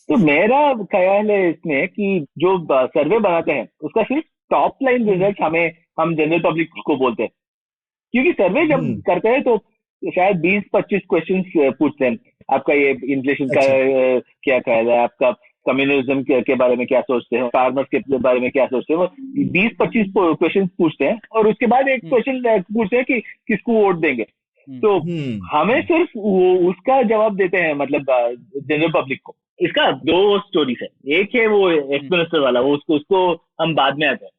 तो मेरा ख्याल है इसमें कि जो सर्वे बनाते हैं उसका सिर्फ टॉप लाइन रिजल्ट हम जनरल पब्लिक को बोलते हैं, क्योंकि सर्वे जब करते हैं तो शायद 20-25 क्वेश्चंस पूछते हैं। आपका ये इन्फ्लेशन का क्या ख्याल है, आपका कम्युनिज्म के बारे में क्या सोचते हैं, फार्मर्स के बारे में क्या सोचते हैं, वो 20-25 क्वेश्चन पूछते हैं और उसके बाद एक क्वेश्चन पूछते हैं कि किसको वोट देंगे। तो हमें सिर्फ उसका जवाब देते हैं, मतलब जनरल पब्लिक को। इसका 2 स्टोरीज है, एक है वो एक्स मिनिस्टर वाला, वो उसको हम बाद में आते हैं।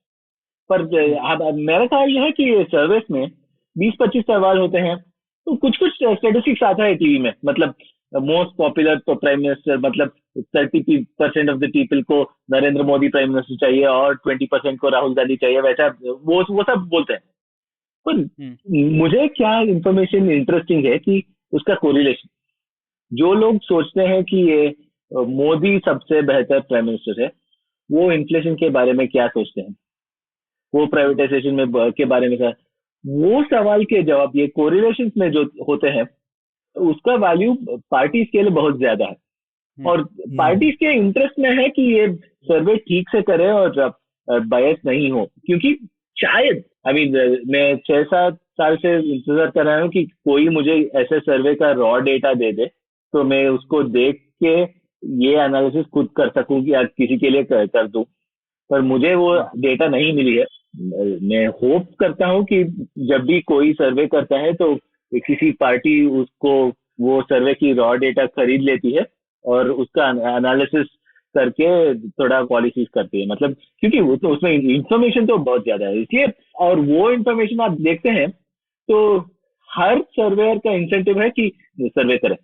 पर मेरा ख्याल यह है कि सर्विस में 20-25 सवाल होते हैं, तो कुछ स्टेटिस्टिक्स आता है टीवी में, मतलब मोस्ट पॉपुलर प्राइम मिनिस्टर, मतलब 30% ऑफ द पीपल को नरेंद्र मोदी प्राइम मिनिस्टर चाहिए और 20% को राहुल गांधी चाहिए, वैसा वो सब बोलते हैं। पर मुझे क्या इंफॉर्मेशन इंटरेस्टिंग है कि उसका कोरिलेशन, जो लोग सोचते हैं कि ये मोदी सबसे बेहतर प्राइम मिनिस्टर है, वो इन्फ्लेशन के बारे में क्या सोचते हैं, वो प्राइवेटाइजेशन में के बारे में क्या, वो सवाल के जवाब ये कोरिलेशन में जो होते हैं उसका वैल्यू पार्टीज के लिए बहुत ज्यादा है। और पार्टीज के इंटरेस्ट में है कि ये सर्वे ठीक से करे और बायस नहीं हो, क्योंकि शायद मैं 6-7 साल से इंतजार कर रहा हूँ कि कोई मुझे ऐसे सर्वे का रॉ डेटा दे दे तो मैं उसको देख के ये एनालिसिस खुद कर सकूं कि आज किसी के लिए कर दूं, पर मुझे वो डेटा नहीं मिली है। मैं होप करता हूं कि जब भी कोई सर्वे करता है तो किसी पार्टी उसको वो सर्वे की रॉ डेटा खरीद लेती है और उसका एनालिसिस करके थोड़ा पॉलिसीज करती है, मतलब क्योंकि उसमें इंफॉर्मेशन तो बहुत ज्यादा है इसलिए। और वो इंफॉर्मेशन आप देखते हैं तो हर सर्वेयर का इंसेंटिव है कि सर्वे करें,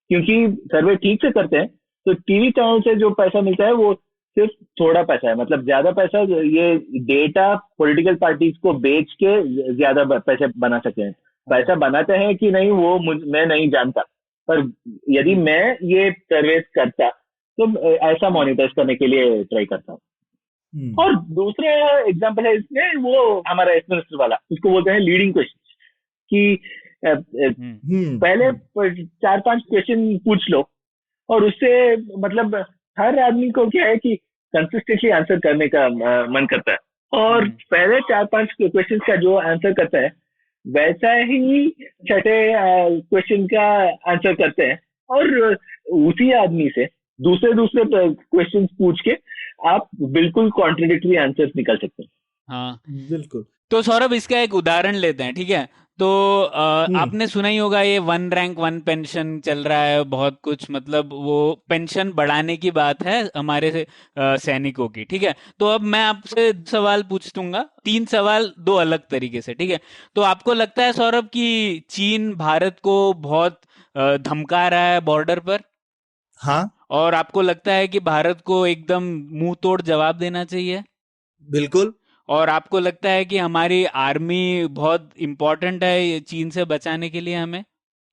क्योंकि सर्वे ठीक से करते हैं तो टीवी चैनल से जो पैसा मिलता है वो सिर्फ थोड़ा पैसा है, मतलब ज्यादा पैसा ये डेटा पॉलिटिकल पार्टीज को बेच के ज्यादा पैसे बना सकते हैं। पैसा बनाते हैं कि नहीं वो मैं नहीं जानता, पर यदि मैं ये सर्वे करता तो ऐसा मॉनिटर करने के लिए ट्राई करता हूँ। और दूसरा एग्जांपल है इसमें, वो हमारा एक्स मिनिस्टर वाला, उसको बोलते हैं लीडिंग क्वेश्चन, कि पहले 4-5 क्वेश्चन पूछ लो और उससे मतलब हर आदमी को क्या है कि कंसिस्टेंटली आंसर करने का मन करता है, और पहले 4-5 क्वेश्चन का जो आंसर करता है वैसा ही छठे क्वेश्चन का आंसर करते हैं, और उसी आदमी से दूसरे क्वेश्चन पूछ के आप बिल्कुल कॉन्ट्रडिक्टरी आंसर्स निकाल सकते हैं। हाँ बिल्कुल। तो सौरभ इसका एक उदाहरण लेते हैं, ठीक है? तो आपने सुना ही होगा ये 1 रैंक 1 पेंशन चल रहा है, बहुत कुछ, मतलब वो पेंशन बढ़ाने की बात है हमारे सैनिकों की, ठीक है? तो अब मैं आपसे सवाल पूछ दूंगा, 3 सवाल 2 अलग तरीके से, ठीक है? तो आपको लगता है सौरभ कि चीन भारत को बहुत धमका रहा है बॉर्डर पर? हाँ। और आपको लगता है कि भारत को एकदम मुंह तोड़ जवाब देना चाहिए? बिल्कुल। और आपको लगता है कि हमारी आर्मी बहुत इम्पोर्टेंट है चीन से बचाने के लिए हमें?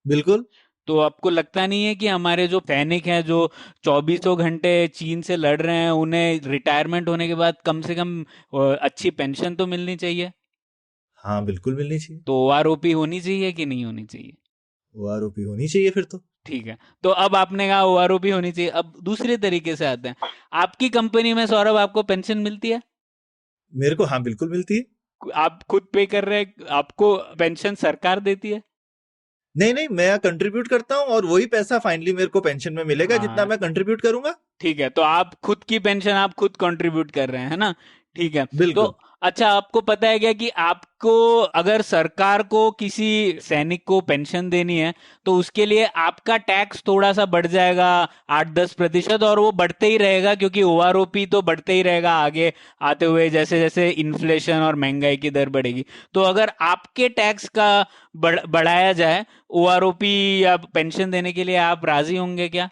बिल्कुल। तो आपको लगता नहीं है कि हमारे जो सैनिक हैं जो 24 घंटे चीन से लड़ रहे हैं, उन्हें रिटायरमेंट होने के बाद कम से कम अच्छी पेंशन तो मिलनी चाहिए? हाँ बिल्कुल मिलनी चाहिए। तो ओआरओपी होनी चाहिए कि नहीं होनी चाहिए? ओआरओपी होनी चाहिए फिर तो। ठीक है, तो अब आपने कहा ओआरओपी होनी चाहिए, अब दूसरे तरीके से आते हैं। आपकी कंपनी में सौरभ आपको पेंशन मिलती है? मेरे को हाँ बिल्कुल मिलती है। आप खुद पे कर रहे हैं, आपको पेंशन सरकार देती है? नहीं, मैं कंट्रीब्यूट करता हूँ और वही पैसा फाइनली मेरे को पेंशन में मिलेगा जितना मैं कंट्रीब्यूट करूंगा। ठीक है, तो आप खुद की पेंशन आप खुद कंट्रीब्यूट कर रहे हैं, है ना? ठीक है, बिल्कुल। तो अच्छा, आपको पता है क्या कि आपको अगर सरकार को किसी सैनिक को पेंशन देनी है तो उसके लिए आपका टैक्स थोड़ा सा बढ़ जाएगा, 8-10%, और वो बढ़ते ही रहेगा क्योंकि ओआरओपी तो बढ़ते ही रहेगा आगे आते हुए, जैसे जैसे इन्फ्लेशन और महंगाई की दर बढ़ेगी। तो अगर आपके टैक्स का बढ़ाया जाए ओआरओपी या पेंशन देने के लिए, आप राजी होंगे क्या?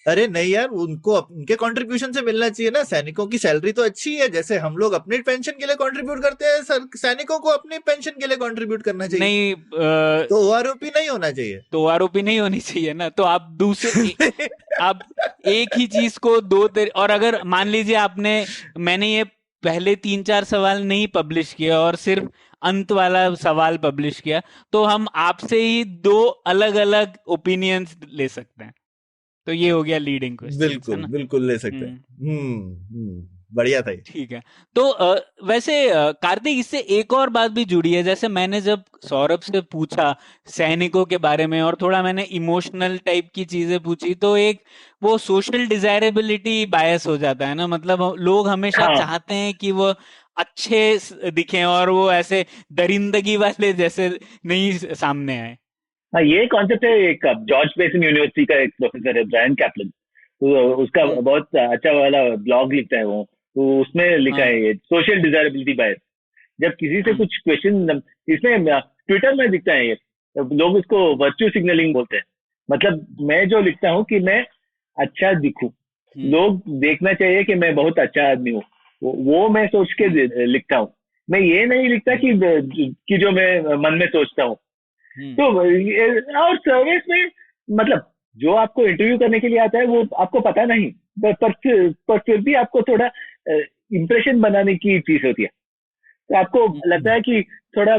अरे नहीं यार, उनको उनके कंट्रीब्यूशन से मिलना चाहिए ना। सैनिकों की सैलरी तो अच्छी है, जैसे हम लोग अपने पेंशन के लिए कंट्रीब्यूट करते हैं, सैनिकों को अपने पेंशन के लिए कंट्रीब्यूट करना चाहिए। नहीं तो ओआरओपी नहीं होना चाहिए। तो आरोपी नहीं होनी चाहिए ना। तो आप आप एक ही चीज को और अगर मान लीजिए मैंने ये पहले 3-4 सवाल नहीं पब्लिश किया और सिर्फ अंत वाला सवाल पब्लिश किया, तो हम आपसे ही 2 अलग अलग ओपिनियंस ले सकते हैं। तो ये हो गया लीडिंग क्वेश्चन, है बिल्कुल ना? बिल्कुल ले सकते हैं। बढ़िया था ये। ठीक है। तो वैसे कार्तिक, इससे एक और बात भी जुड़ी है। जैसे मैंने जब सौरभ से पूछा सैनिकों के बारे में और थोड़ा मैंने इमोशनल टाइप की चीजें पूछी, तो एक वो सोशल डिजायरेबिलिटी बायस हो जाता है ना। मतलब लोग हमेशा हाँ चाहते हैं कि वो अच्छे दिखें और वो ऐसे दरिंदगी वाले जैसे नहीं सामने आए। हाँ, ये कॉन्सेप्ट है। एक जॉर्ज मेसन यूनिवर्सिटी का एक प्रोफेसर है, ब्रायन कैप्लन, तो उसका हम्म, बहुत अच्छा वाला ब्लॉग लिखता है वो। तो उसमें लिखा हाँ, है ये सोशल डिजायरेबिलिटी बायस। जब किसी से हम्म, कुछ क्वेश्चन, इसमें ट्विटर में दिखता है ये, लोग इसको वर्च्यू सिग्नलिंग बोलते हैं। मतलब मैं जो लिखता हूँ कि मैं अच्छा दिखूं, हम्म, लोग देखना चाहिए कि मैं बहुत अच्छा आदमी हूँ, वो मैं सोच के हम्म, लिखता हूँ। मैं ये नहीं लिखता हम्म, कि जो मैं मन में सोचता हूँ। हम्म, तो और सर्विस में, मतलब जो आपको इंटरव्यू करने के लिए आता है वो आपको पता नहीं, पर फिर भी आपको थोड़ा इम्प्रेशन बनाने की चीज होती है। तो आपको लगता हम्म, है कि थोड़ा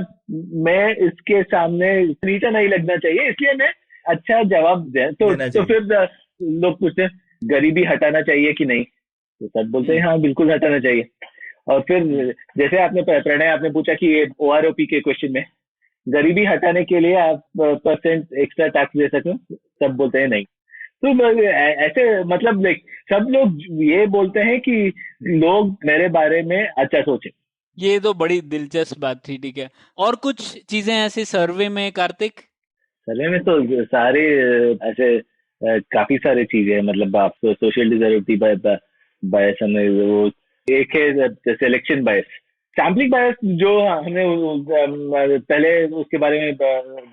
मैं इसके सामने नीचा नहीं लगना चाहिए, इसलिए मैं अच्छा जवाब दे। देना तो चाहिए। फिर लोग पूछते हैं गरीबी हटाना चाहिए कि नहीं, तो सब बोलते हैं हम्म, हाँ बिल्कुल हटाना चाहिए। और फिर हम्म, जैसे प्रणय आपने पूछा कि ये ओआरओपी के क्वेश्चन में गरीबी हटाने के लिए आप परसेंट एक्स्ट्रा टैक्स दे सकें, सब बोलते हैं नहीं। तो ऐसे मतलब लाइक सब लोग ये बोलते हैं कि लोग मेरे बारे में अच्छा सोचे। ये तो बड़ी दिलचस्प बात थी। ठीक है, और कुछ चीजें ऐसे सर्वे में कार्तिक? सर्वे में तो सारे ऐसे काफी सारे चीजें हैं। मतलब आप सोशल डिजायरेबिलिटी बायस, हमें वो एक है सिलेक्शन बायस, सैम्पलिंग बायस जो हमने पहले उसके बारे में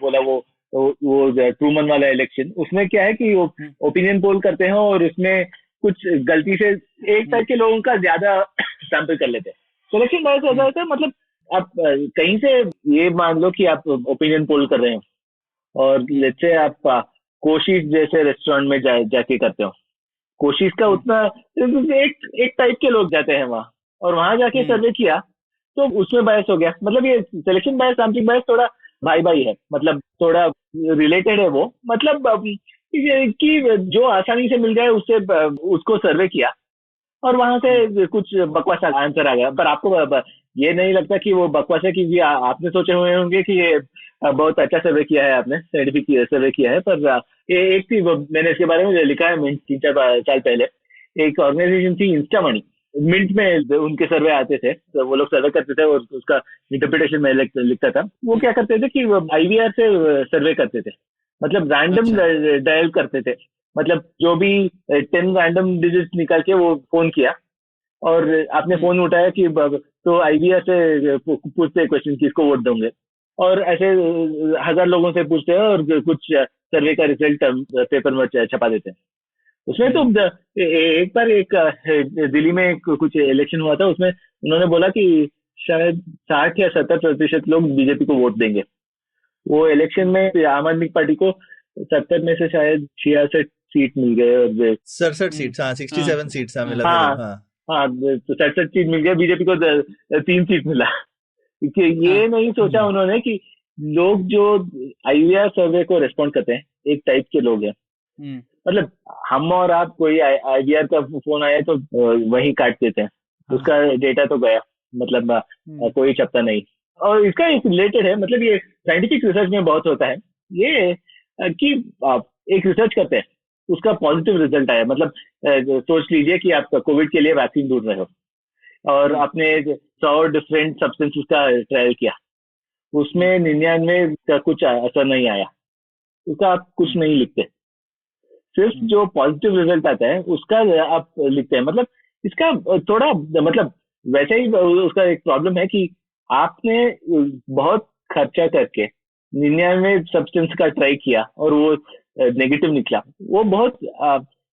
बोला, वो ट्रूमन वाला इलेक्शन, उसमें क्या है कि वो हम्म, ओपिनियन पोल करते हैं और उसमें कुछ गलती से एक हम्म, टाइप के लोगों का ज्यादा सैंपल कर लेते हैं। सिलेक्शन बायस ऐसा हम्म, होता है, मतलब आप कहीं से ये मान लो कि आप ओपिनियन पोल कर रहे हैं और हम्म, लेट्स से आप कोशिश जैसे रेस्टोरेंट में जाके करते हो। कोशिश का हम्म, उतना एक एक टाइप के लोग जाते हैं वहाँ, और वहां जाके हम्म, सर्वे किया तो उसमें बायस हो गया। मतलब ये सिलेक्शन बायस सैम्पलिंग बायस थोड़ा भाई भाई है, मतलब थोड़ा रिलेटेड है वो। मतलब कि जो आसानी से मिल जाए उससे उसको सर्वे किया और वहां हम्म, से कुछ बकवास आंसर आ गया। पर आपको ये नहीं लगता कि वो बकवास है, क्योंकि आपने सोचे हुए होंगे कि ये बहुत अच्छा सर्वे किया है, आपने साइंटिफिक सर्वे किया है। पर ये एक थी, मैंने इसके बारे में लिखा है मिंट 3-4 साल पहले। एक ऑर्गेनाइजेशन थी इंस्टा मनी, मिंट में उनके सर्वे आते थे, तो वो लोग सर्वे करते थे और उसका इंटरप्रिटेशन में लिखता था। वो क्या करते थे कि आईवीआर से सर्वे करते थे, मतलब रैंडम अच्छा, डायल करते थे। मतलब जो भी 10 रैंडम डिजिट निकाल के वो फोन किया और आपने हम्म, फोन उठाया कि तो आईवीआर से पूछते क्वेश्चन किसको वोट दोगे, और ऐसे 1000 लोगों से पूछते हैं और कुछ सर्वे का रिजल्ट पेपर में छपा देते हैं। उसमें तो हम्म, एक बार एक दिल्ली में कुछ इलेक्शन हुआ था, उसमें उन्होंने बोला कि शायद 60 या 70% लोग बीजेपी को वोट देंगे। वो इलेक्शन हम्म, में आम आदमी पार्टी को 70 में से शायद 66 सीट मिल गए। और 67 हम्म, सीट, हाँ हाँ, 67 सीट हाँ हाँ, मिला था हाँ जब। हाँ हाँ, तो 67 सीट मिल गया, बीजेपी को 3 सीट मिला। क्योंकि हाँ, ये नहीं सोचा हम्म, उन्होंने कि लोग जो आईवीआर सर्वे को रिस्पॉन्ड करते हैं एक टाइप के लोग हैं। हम्म, मतलब हम और आप, कोई आईवीआर का फोन आया तो वही काट देते हैं, हाँ, उसका डेटा तो गया। मतलब हम्म, कोई छपता नहीं। और इसका एक रिलेटेड है, मतलब ये साइंटिफिक रिसर्च में बहुत होता है ये, कि आप एक रिसर्च करते हैं, उसका पॉजिटिव रिजल्ट आया। मतलब सोच लीजिए कि आप कोविड के लिए वैक्सीन ढूंढ रहे हो और हम्म, आपने 100 डिफरेंट सब्सटेंसेस का ट्रायल किया, हम्म, उसमें 99 का कुछ असर नहीं आया, उसका आप कुछ हम्म, नहीं लिखते। सिर्फ हम्म, जो पॉजिटिव रिजल्ट आता है उसका आप लिखते हैं। मतलब इसका थोड़ा, मतलब वैसे ही उसका एक प्रॉब्लम है कि आपने बहुत खर्चा करके 99 सब्सटेंस का ट्राई किया और वो नेगेटिव निकला। वो बहुत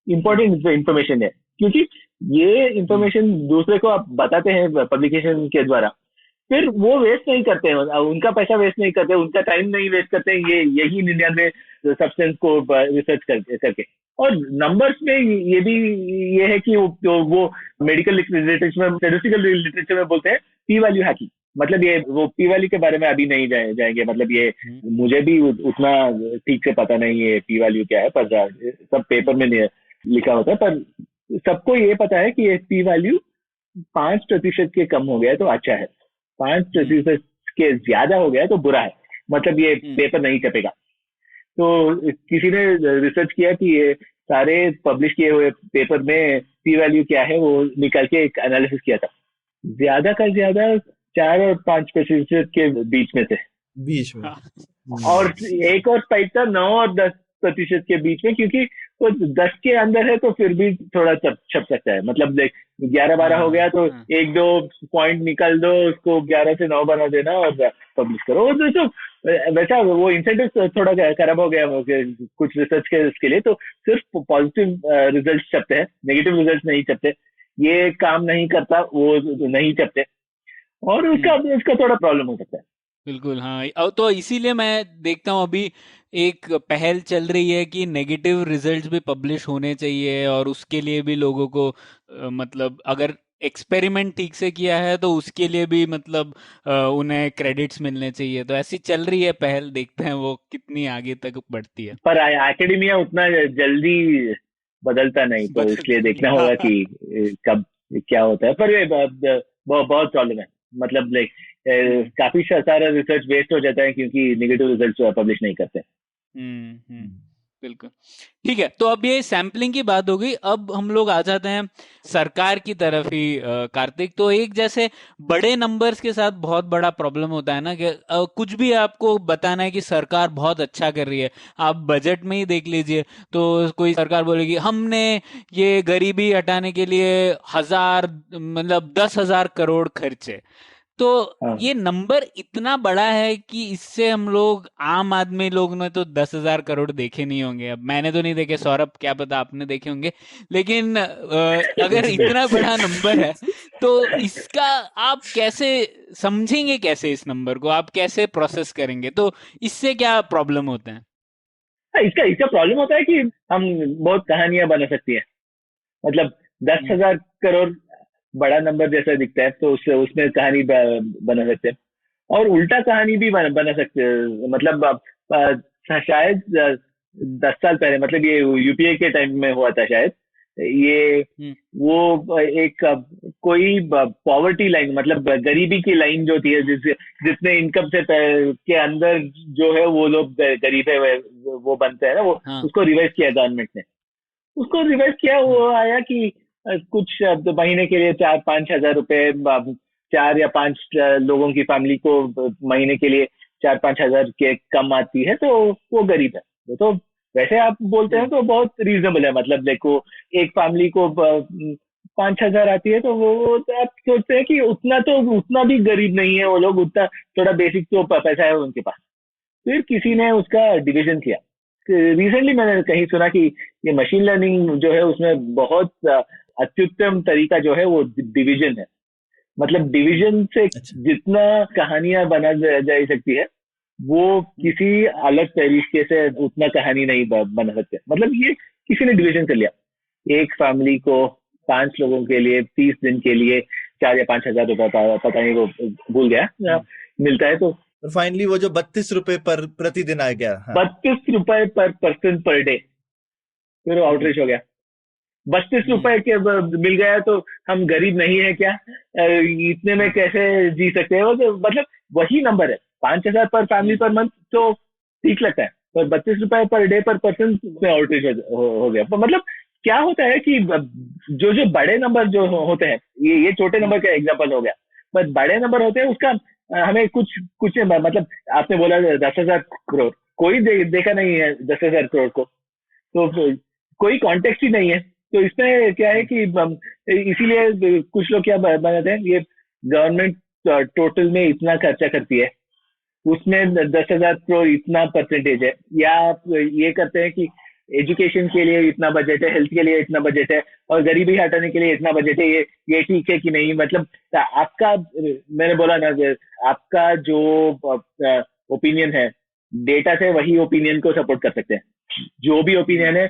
इम्पोर्टेंट इंफॉर्मेशन है, क्योंकि ये इंफॉर्मेशन दूसरे को आप बताते हैं पब्लिकेशन के द्वारा, फिर वो वेस्ट नहीं करते हैं, उनका पैसा वेस्ट नहीं करते, उनका टाइम नहीं वेस्ट करते हैं ये यही 99 सब्सटेंस को रिसर्च करके। और नंबर्स में ये भी ये है कि वो मेडिकल लिटरेचर में, स्टैटिस्टिकल लिटरेचर में बोलते हैं पी वैल्यू हैकिंग। मतलब ये वो पी वैल्यू के बारे में अभी नहीं जाएंगे, मतलब ये मुझे भी उतना ठीक से पता नहीं है पी वैल्यू क्या है, पर सब पेपर में लिखा होता है, पर सबको ये पता है कि ये पी वैल्यू 5% के कम हो गया है तो अच्छा है, 5% के ज्यादा हो गया है तो बुरा है, मतलब ये पेपर नहीं छपेगा। तो किसी ने रिसर्च किया कि ये सारे पब्लिश किए हुए पेपर में पी वैल्यू क्या है वो निकाल के एक एनालिसिस किया था, ज्यादा का ज्यादा 4 और 5% के बीच में थे, बीच में। और एक और स्पाइक था 9 और 10% के बीच में, क्योंकि वो 10 के अंदर है तो फिर भी थोड़ा छप सकता है, मतलब देख 11-12 हो गया तो 1-2 पॉइंट निकाल दो, उसको 11 से 9 बना देना और पब्लिश करो। तो वैसा वो इंसेंटिव थोड़ा खराब हो गया कुछ रिसर्च के लिए, तो सिर्फ पॉजिटिव रिजल्ट छपते हैं, नेगेटिव रिजल्ट नहीं छपते, ये काम नहीं करता वो नहीं छपते, और उसका थोड़ा प्रॉब्लम हो सकता है। बिल्कुल हाँ। तो इसीलिए मैं देखता हूँ अभी एक पहल चल रही है कि नेगेटिव रिजल्ट्स भी पब्लिश होने चाहिए, और उसके लिए भी लोगों को मतलब अगर एक्सपेरिमेंट ठीक से किया है तो उसके लिए भी मतलब उन्हें क्रेडिट्स मिलने चाहिए। तो ऐसी चल रही है पहल, देखते हैं वो कितनी आगे तक बढ़ती है। पर एकेडमिया उतना जल्दी बदलता नहीं, तो इसलिए देखना होगा कि कब क्या होता है। पर ये बहुत प्रॉब्लम है, मतलब लाइक काफी सारा रिसर्च वेस्ट हो जाता है क्योंकि नेगेटिव रिजल्ट्स पब्लिश नहीं करते। बिल्कुल ठीक है। तो अब ये सैम्पलिंग की बात हो गई, अब हम लोग आ जाते हैं सरकार की तरफ ही। कार्तिक, तो एक जैसे बड़े नंबर्स के साथ बहुत बड़ा प्रॉब्लम होता है ना कि कुछ भी आपको बताना है कि सरकार बहुत अच्छा कर रही है, आप बजट में ही देख लीजिए तो कोई सरकार बोलेगी हमने ये गरीबी हटाने के लिए 10,000 करोड़ खर्चे। तो ये नंबर इतना बड़ा है कि इससे हम लोग आम आदमी लोग ने तो 10,000 करोड़ देखे नहीं होंगे। अब मैंने तो नहीं देखे, सौरभ क्या पता आपने देखे होंगे, लेकिन अगर इतना बड़ा नंबर है तो इसका आप कैसे समझेंगे, कैसे इस नंबर को आप कैसे प्रोसेस करेंगे, तो इससे क्या प्रॉब्लम होते हैं? इसका प्रॉब्लम होता है कि हम बहुत कहानियां बना सकती हैं, मतलब 10,000 करोड़ बड़ा नंबर जैसा दिखता है तो उसमें कहानी बना सकते हैं, और उल्टा कहानी भी बना सकते हैं। मतलब शायद 10 साल पहले, मतलब ये यूपीए के टाइम में हुआ था शायद, ये वो एक कोई पॉवर्टी लाइन, मतलब गरीबी की लाइन जो थी, जितने इनकम से के अंदर जो है वो लोग गरीब है वो बनते हैं ना, वो उसको रिवाइज किया गवर्नमेंट ने, उसको रिवाइज किया, वो आया कि कुछ महीने के लिए 4-5 हजार रुपए 4 या 5 लोगों की फैमिली को महीने के लिए 4-5 हजार के कम आती है तो वो गरीब है। तो वैसे आप बोलते हैं तो बहुत रीजनेबल है, मतलब देखो एक फैमिली को 5 हजार आती है तो वो आप सोचते हैं कि उतना भी गरीब नहीं है वो लोग, उतना थोड़ा बेसिक तो पैसा है उनके पास। फिर किसी ने उसका डिविजन किया। रिसेंटली मैंने कहीं सुना कि ये मशीन लर्निंग जो है उसमें बहुत अत्युत्तम तरीका जो है वो डिवीजन है, मतलब डिवीजन से जितना कहानियां बना जा सकती है वो किसी अलग तरीके से उतना कहानी नहीं बना सकते। मतलब ये किसी ने डिवीजन कर लिया, एक फैमिली को 5 लोगों के लिए 30 दिन के लिए 4 या 5 हजार रुपए, पता नहीं वो भूल गया, मिलता है। तो फाइनली वो जो 32 रुपए पर प्रतिदिन आ गया, 32 रुपए पर पर्सन पर डे, फिर आउटरीच हो गया। 32 रुपए के मिल गया तो हम गरीब नहीं है क्या, इतने में कैसे जी सकते हैं? तो मतलब वही नंबर है, 5,000 पर फैमिली पर मंथ तो ठीक लगता है, पर 32 रुपए पर डे पर पर्सन में आउटरीच हो गया। तो मतलब क्या होता है कि जो बड़े नंबर जो होते हैं, ये छोटे नंबर का एग्जाम्पल हो गया, पर बड़े नंबर होते हैं उसका हमें कुछ मतलब आपने बोला 10,000 करोड़, कोई देखा नहीं है 10,000 करोड़ को, तो कोई कॉन्टेक्स्ट ही नहीं है। तो इसमें क्या है कि इसीलिए कुछ लोग क्या बनाते हैं, ये गवर्नमेंट टोटल में इतना खर्चा करती है, उसमें 10,000 करोड़ इतना परसेंटेज है, या आप ये करते हैं कि एजुकेशन के लिए इतना बजट है, हेल्थ के लिए इतना बजट है और गरीबी हटाने के लिए इतना बजट है, ये ठीक है कि नहीं? मतलब आपका, मैंने बोला ना, आपका जो ओपिनियन है डेटा से वही ओपिनियन को सपोर्ट कर सकते हैं। जो भी ओपिनियन है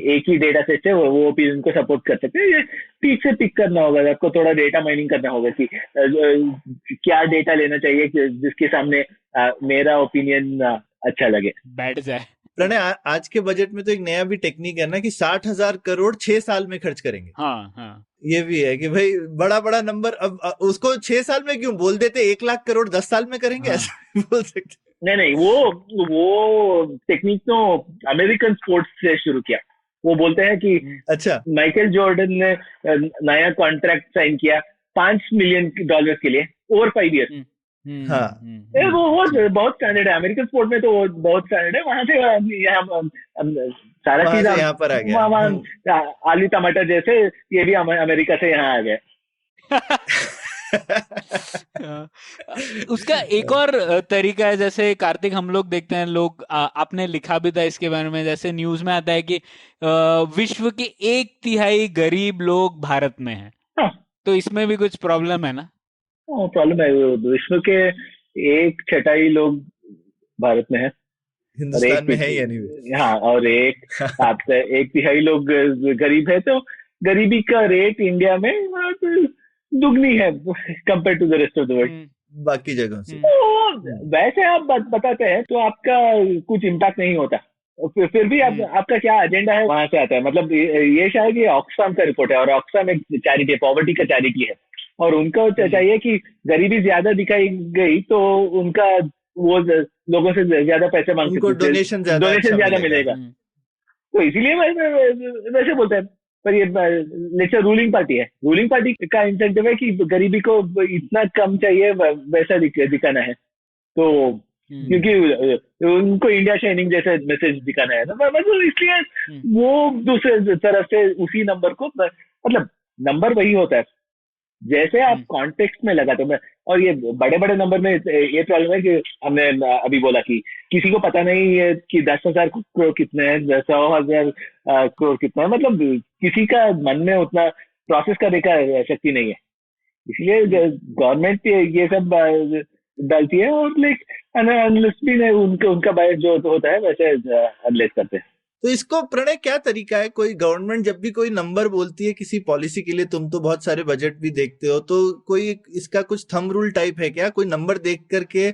एक ही डेटा सेट से वो ओपिनियन को सपोर्ट कर सकते हैं। ये ठीक से पिक करना होगा, आपको थोड़ा डेटा माइनिंग करना होगा कि क्या डेटा लेना चाहिए जिसके सामने मेरा ओपिनियन अच्छा लगे, बैठ जाए। प्रणय, आज के बजट में तो एक नया भी टेक्निक है ना कि 60,000 करोड़ 6 साल में खर्च करेंगे। हाँ हाँ, ये भी है कि भाई बड़ा बड़ा नंबर, अब उसको 6 साल में क्यों बोल देते, 1 लाख करोड़ 10 साल में करेंगे, हाँ। ऐसा बोल सकते। नहीं, वो टेक्निक तो अमेरिकन स्पोर्ट्स से शुरू किया। वो बोलते हैं कि अच्छा, माइकल जॉर्डन ने नया कॉन्ट्रैक्ट साइन किया $5 मिलियन के लिए ओवर 5 ईयर्स। हाँ, वो बहुत स्टैंडर्ड है अमेरिकन स्पोर्ट में, तो वो बहुत स्टैंडर्ड है। वहां से यहाँ सारा चीज यहाँ पर आ गया। आलू टमाटर जैसे ये भी अमेरिका से यहाँ आ गया। उसका एक और तरीका है, जैसे कार्तिक हम लोग देखते हैं, लोग आपने लिखा भी था इसके बारे में, जैसे न्यूज में आता है कि विश्व के 1/3 गरीब लोग भारत में हैं। हाँ। तो इसमें भी कुछ प्रॉब्लम है ना? प्रॉब्लम है, विश्व के 1/6 लोग भारत में है, हिंदुस्तान में है या नहीं? हाँ, और 1/3 लोग गरीब है। तो गरीबी का रेट इंडिया में दुगनी है compare to the rest of the world, बाकी जगहों से। तो वैसे आप बताते हैं तो आपका कुछ इम्पैक्ट नहीं होता, फिर भी आपका क्या एजेंडा है वहां से आता है। मतलब ये शायद ये ऑक्सफैम का रिपोर्ट है, और ऑक्सफैम एक चैरिटी है, पॉवर्टी का चैरिटी है, और उनको चाहिए कि गरीबी ज्यादा दिखाई गई तो उनका वो लोगों से ज्यादा पैसे मांग सकते हैं, डोनेशन ज्यादा मिलेगा। तो इसीलिए वैसे बोलते हैं। पर ये लेट्स रूलिंग पार्टी है, रूलिंग पार्टी का इंसेंटिव है कि गरीबी को इतना कम चाहिए वैसा दिखाना है, तो क्योंकि उनको इंडिया शाइनिंग जैसे मैसेज दिखाना है ना, मतलब इसलिए वो दूसरे तरफ से उसी नंबर को, मतलब नंबर वही होता है जैसे आप कॉन्टेक्स्ट में लगाते हो। और ये बड़े बड़े नंबर में ये प्रॉब्लम है कि हमने अभी बोला कि किसी को पता नहीं है कि 10,000 करोड़ कितने हैं, 100,000 करोड़ कितना है, मतलब किसी का मन में उतना प्रोसेस करने का शक्ति नहीं है, इसलिए गवर्नमेंट ये सब डालती है, और लाइक एनालिस्ट भी उनका बायस जो होता है वैसे एनालाइज करते हैं। तो इसको प्रणय क्या तरीका है, कोई गवर्नमेंट जब भी कोई नंबर बोलती है किसी पॉलिसी के लिए, तुम तो बहुत सारे बजट भी देखते हो, तो कोई इसका कुछ थंब रूल टाइप है क्या? कोई नंबर देख करके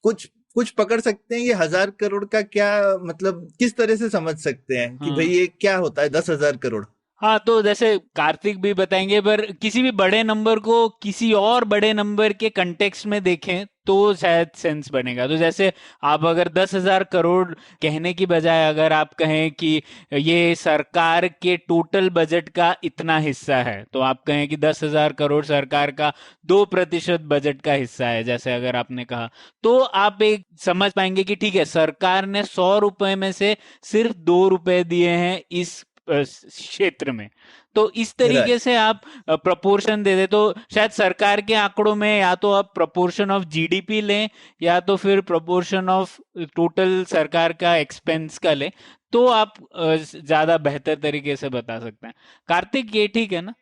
कुछ पकड़ सकते हैं ये 1,000 करोड़ का क्या मतलब, किस तरह से समझ सकते हैं कि भाई ये क्या होता है 10,000 करोड़? हाँ, तो जैसे कार्तिक भी बताएंगे, पर किसी भी बड़े नंबर को किसी और बड़े नंबर के कंटेक्स्ट में देखें तो शायद सेंस बनेगा। तो जैसे आप अगर 10,000 करोड़ कहने की बजाय अगर आप कहें कि ये सरकार के टोटल बजट का इतना हिस्सा है, तो आप कहें कि 10,000 करोड़ सरकार का 2% बजट का हिस्सा है, जैसे अगर आपने कहा, तो आप एक समझ पाएंगे कि ठीक है, सरकार ने 100 रुपए में से सिर्फ 2 रुपए दिए हैं इस क्षेत्र में। तो इस तरीके से आप प्रपोर्शन दे दे, तो शायद सरकार के आंकड़ों में या तो आप प्रपोर्शन ऑफ जीडीपी लें या तो फिर प्रपोर्शन ऑफ टोटल सरकार का एक्सपेंस का लें, तो आप ज्यादा बेहतर तरीके से बता सकते हैं। कार्तिक, ये ठीक है ना?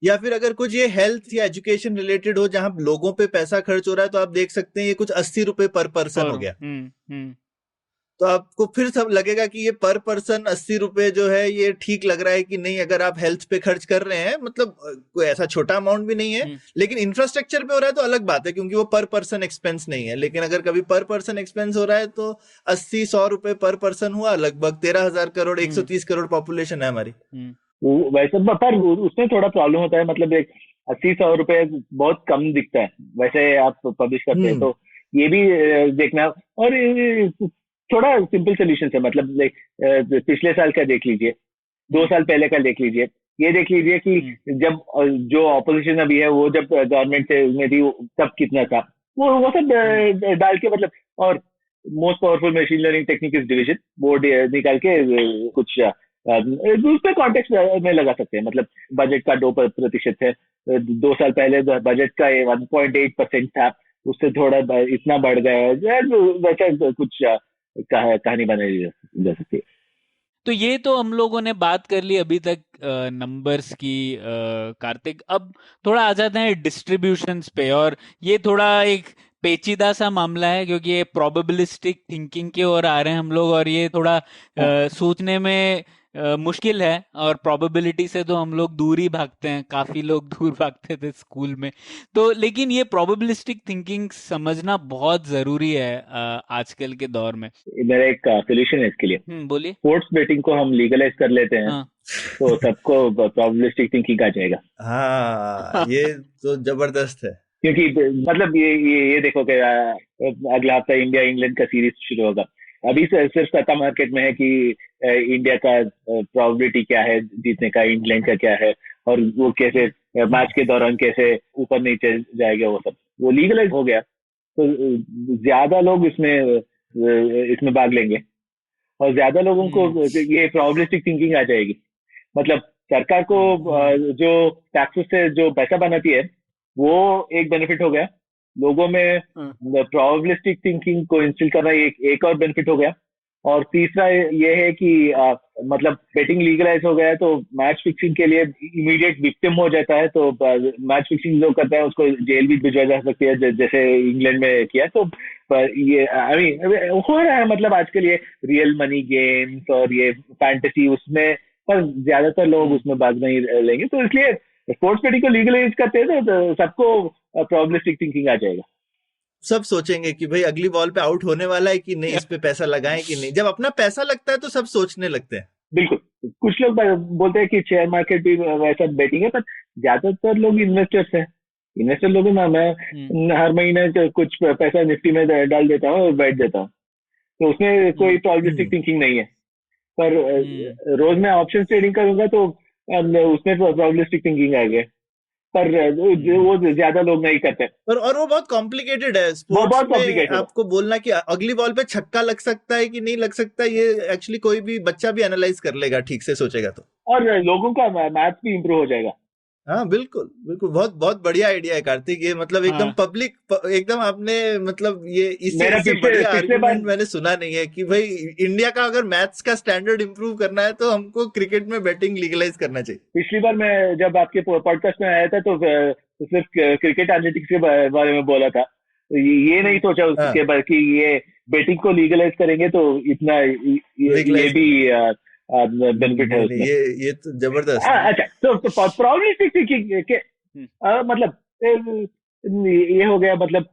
या फिर अगर कुछ ये हेल्थ या एजुकेशन रिलेटेड हो जहां लोगों पे पैसा खर्च हो रहा है, तो आप देख सकते हैं ये कुछ 80 रुपए पर पर्सन हो गया। तो आपको फिर सब लगेगा कि ये पर पर्सन 80 रुपए जो है ये ठीक लग रहा है कि नहीं। अगर आप हेल्थ पे खर्च कर रहे हैं, मतलब कोई ऐसा छोटा अमाउंट भी नहीं है, लेकिन इंफ्रास्ट्रक्चर पे हो रहा है तो अलग बात है, क्योंकि वो पर पर्सन एक्सपेंस नहीं है। लेकिन अगर कभी पर पर्सन एक्सपेंस हो रहा है तो 80-100 रुपए पर पर्सन हुआ, लगभग 13,000 करोड़, 130 करोड़ पॉपुलेशन है हमारी। वैसे पर उसमें थोड़ा प्रॉब्लम होता है, मतलब एक 80-100 रुपए बहुत कम दिखता है वैसे आप पब्लिश करते हैं, तो ये भी देखना। और थोड़ा सिंपल सोल्यूशन है, मतलब पिछले साल का देख लीजिए, 2 साल पहले का देख लीजिए, ये देख लीजिए कि जब जो ऑपोजिशन अभी है वो जब गवर्नमेंट में थी तब कितना था, वो सब डाल के, मतलब। और most powerful machine learning technique is division, वो निकाल के कुछ दूसरे कॉन्टेक्स्ट में लगा सकते हैं। मतलब बजट का 2% है, 2 साल पहले बजट का 1.8% था, उससे थोड़ा इतना बढ़ गया है, वैसा कुछ कहानी बनाई जा सकती है। तो ये तो हम लोगों ने बात कर ली अभी तक नंबर्स की, कार्तिक। अब थोड़ा आ जाते हैं डिस्ट्रीब्यूशंस पे, और ये थोड़ा एक पेचीदा सा मामला है क्योंकि ये प्रोबेबिलिस्टिक थिंकिंग की ओर आ रहे हैं हम लोग, और ये थोड़ा सोचने में मुश्किल है, और प्रोबेबिलिटी से तो हम लोग दूर ही भागते हैं, काफी लोग दूर भागते थे स्कूल में। तो लेकिन ये प्रोबेबिलिस्टिक थिंकिंग समझना बहुत जरूरी है आजकल के दौर में। मेरा एक सोल्यूशन है इसके लिए। बोलिए। स्पोर्ट्स बेटिंग को हम लीगलाइज कर लेते हैं, तो सबको प्रोबेबिलिस्टिक थिंकिंग आ जाएगा। हाँ, ये तो जबरदस्त है। क्योंकि मतलब ये देखो कि अगला हफ्ता इंडिया इंग्लैंड का सीरीज शुरू होगा। अभी से सिर्फ सट्टा मार्केट में है कि इंडिया का प्रोबेबिलिटी क्या है जीतने का, इंग्लैंड का क्या है, और वो कैसे मैच के दौरान कैसे ऊपर नीचे जाएगा, वो सब वो लीगलाइज हो गया तो ज्यादा लोग इसमें भाग लेंगे, और ज्यादा लोगों को ये प्रोबेबिलिस्टिक थिंकिंग आ जाएगी। मतलब सरकार को जो टैक्सेस से जो पैसा बनाती है वो एक बेनिफिट हो गया, लोगों में प्रोबेबिलिस्टिक थिंकिंग को इंस्टिल करना एक और बेनिफिट हो गया। और तीसरा ये है कि मतलब बेटिंग लीगलाइज हो गया है तो मैच फिक्सिंग के लिए इमीडिएट विक्टिम हो जाता है, तो मैच फिक्सिंग जो करता है उसको जेल भी भिजवाई जा सकती है, जैसे इंग्लैंड में किया। तो ये हो रहा है, मतलब आजकल ये रियल मनी गेम्स और ये फैंटेसी उसमें, पर ज्यादातर लोग उसमें भाग नहीं लेंगे, तो इसलिए स्पोर्ट्स बेटिंग को लीगलाइज करते हैं तो सबको प्रोबेबिलिस्टिक थिंकिंग आ जाएगा। सब सोचेंगे कि भाई अगली बॉल पे आउट होने वाला है कि नहीं, इस पे पैसा लगाएं कि नहीं। जब अपना पैसा लगता है तो सब सोचने लगते हैं। बिल्कुल, कुछ लोग बोलते हैं कि शेयर मार्केट भी वैसा बेटिंग है, पर ज्यादातर लोग इन्वेस्टर्स हैं। इन्वेस्टर लोग ना, मैं हर महीने कुछ पैसा निफ्टी में डाल देता हूँ और बैठ देता हूँ, तो उसमें कोई प्रोबेबिलिस्टिक थिंकिंग नहीं है। पर रोज मैं ऑप्शन ट्रेडिंग करूंगा तो उसमें प्रोबेबिलिस्टिक थिंकिंग आ गया, पर वो ज्यादा लोग नहीं करते। और वो बहुत कॉम्प्लिकेटेड है। स्पोर्ट्स में आपको बोलना कि अगली बॉल पे छक्का लग सकता है कि नहीं लग सकता, ये एक्चुअली कोई भी बच्चा भी एनालाइज कर लेगा, ठीक से सोचेगा तो। और लोगों का मैथ्स भी इम्प्रूव हो जाएगा। हाँ बिल्कुल बिल्कुल, बहुत बहुत बढ़िया आइडिया है कार्तिक। ये मतलब एकदम पब्लिक, एकदम आपने मतलब ये इससे बढ़िया आर्गुमेंट मैंने सुना नहीं है कि भाई इंडिया का अगर मैथ्स का स्टैंडर्ड इंप्रूव करना है तो हमको क्रिकेट में बैटिंग लीगलाइज करना चाहिए। पिछली बार मैं जब आपके पॉडकास्ट में आया था तो सिर्फ क्रिकेट एनालिटिक्स के बारे में बोला था, ये नहीं सोचा उसके बाद कि ये बैटिंग को लीगलाइज करेंगे तो इतना ये भी बेनिफिट है उसमें। ये तो जबरदस्त। अच्छा, तो प्रोबेबिलिस्टिक थिंकिंग के मतलब ये हो गया, मतलब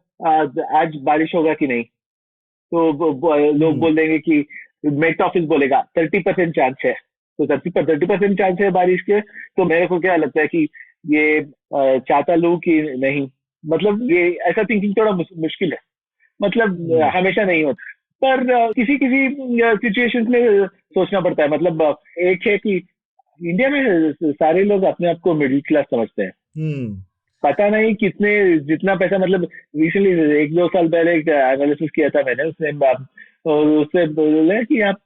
आज बारिश होगा कि नहीं, तो लोग बोल देंगे कि मेट ऑफिस बोलेगा 30% चांस है, तो 30% चांस है बारिश के, तो मेरे को क्या लगता है कि ये चाहता लूं कि नहीं। मतलब ये ऐसा थिंकिंग थोड़ा मुश्किल है, मतलब हमेशा नहीं होता, पर किसी सिचुएशंस में सोचना पड़ता है। मतलब एक है कि इंडिया में सारे लोग अपने आप को मिडिल क्लास समझते हैं। पता नहीं कितने जितना पैसा, मतलब रिसेंटली 1-2 साल पहले एक एनालिसिस किया था मैंने, उससे बोला कि आप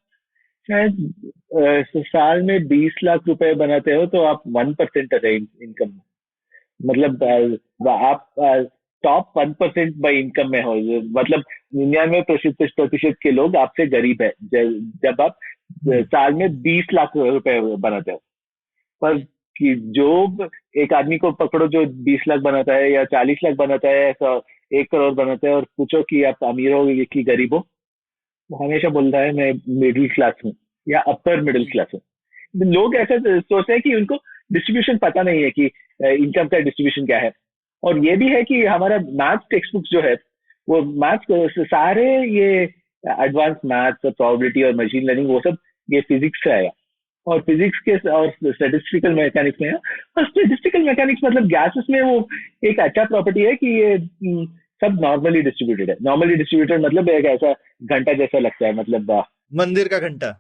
शायद साल में 20 लाख रुपए बनाते हो तो आप 1% है इनकम, मतलब आप टॉप 1% बाई इनकम में हो। मतलब 99% के लोग आपसे गरीब है जब आप साल में 20 लाख रुपए बनाते हो। पर कि जो एक आदमी को पकड़ो जो 20 लाख बनाता है या 40 लाख बनाता है, 1 करोड़ बनाता है, और पूछो कि आप अमीर हो कि गरीब हो, वो हमेशा बोलता है मैं मिडिल क्लास हूँ या अपर मिडिल क्लास हूँ। लोग ऐसा सोचते हैं कि उनको डिस्ट्रीब्यूशन पता नहीं है कि इनकम का डिस्ट्रीब्यूशन क्या है। और ये भी है कि हमारा मैथ्स टेक्स्ट बुक जो है वो मैथ्स सारे ये एडवांस मैथ्स और प्रोबेबिलिटी और मशीन लर्निंग वो सब ये फिजिक्स से आया, और फिजिक्स के और स्टैटिस्टिकल मैकेनिक्स में है। और स्टैटिस्टिकल मैकेनिक्स मतलब गैसेस में वो एक अच्छा प्रॉपर्टी है कि ये सब नॉर्मली डिस्ट्रीब्यूटेड है। नॉर्मली डिस्ट्रीब्यूटेड मतलब एक ऐसा घंटा जैसा लगता है, मतलब मंदिर का घंटा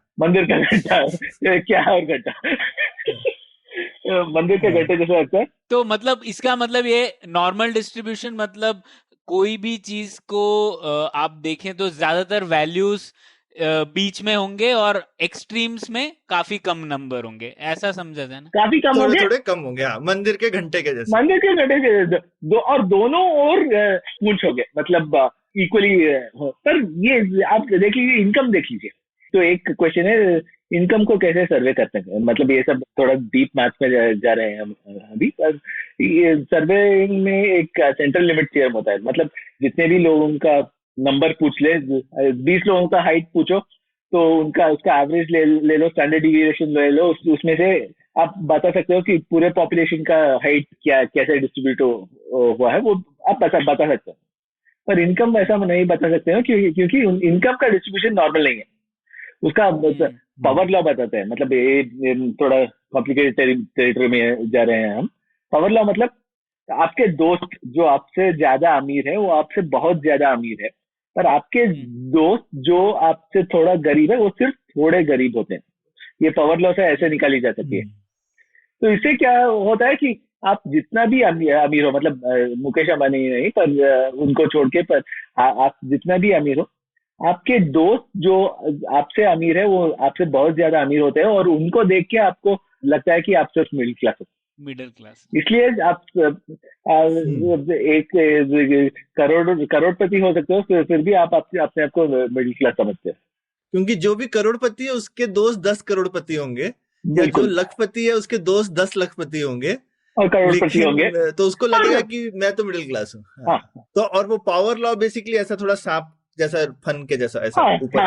क्या और घंटा मंदिर के घंटे जैसा लगता है। तो मतलब इसका मतलब ये नॉर्मल डिस्ट्रीब्यूशन मतलब कोई भी चीज को आप देखें तो ज्यादातर वैल्यूज बीच में होंगे और एक्सट्रीम्स में काफी कम नंबर होंगे, ऐसा समझा जाए ना? काफी कम होंगे, थोड़े कम होंगे। हाँ, मंदिर के घंटे के जैसे। मंदिर के घंटे के और दोनों और पूंछ हो गए, मतलब इक्वली। पर ये आप देख लीजिए, इनकम देख लीजिए। तो एक क्वेश्चन है इनकम को कैसे सर्वे करते हैं, मतलब ये सब थोड़ा डीप मैथ्स में जा रहे हैं हम अभी, पर ये सर्वे में एक सेंट्रल लिमिट थ्योरम होता है, मतलब जितने भी लोगों का नंबर पूछ ले, 20 लोगों का हाइट पूछो तो उनका उसका एवरेज ले लो, स्टैंडर्ड डिविएशन ले लो, उसमें से आप बता सकते हो कि पूरे पॉपुलेशन का हाइट क्या कैसे डिस्ट्रीब्यूट हुआ है, वो आप बता सकते हो। पर इनकम ऐसा नहीं बता सकते हो क्योंकि इनकम का डिस्ट्रीब्यूशन नॉर्मल नहीं है, उसका पावर लॉ बताते हैं, मतलब ये थोड़ा कॉम्प्लिकेटेड टेरिटरी में जा रहे हैं हम। पावर लॉ मतलब आपके दोस्त जो आपसे ज्यादा अमीर है वो आपसे बहुत ज्यादा अमीर है, पर आपके दोस्त जो आपसे थोड़ा गरीब है वो सिर्फ थोड़े गरीब होते हैं। ये पावर लॉ से ऐसे निकाली जा सकती है। तो इससे क्या होता है कि आप जितना भी अमीर हो, मतलब मुकेश अंबानी नहीं, पर उनको छोड़ के, पर आप जितना भी अमीर हो, आपके दोस्त जो आपसे अमीर है वो आपसे बहुत ज्यादा अमीर होते हैं, और उनको देख के आपको लगता है कि आप सिर्फ मिडिल क्लास। इसलिए आप एक करोड़पति हो सकते हो, फिर भी आप अपने आप को मिडिल क्लास समझते हैं, क्योंकि जो भी करोड़पति है उसके दोस्त 10 करोड़पति होंगे, या जो लखपति है उसके दोस्त 10 लखपति होंगे और करोड़पति होंगे, तो उसको लगेगा कि मैं तो मिडिल क्लास हूँ। हाँ। तो और वो पावर लॉ बेसिकली ऐसा थोड़ा सांप जैसा, फन के जैसा, ऐसा ऊपर।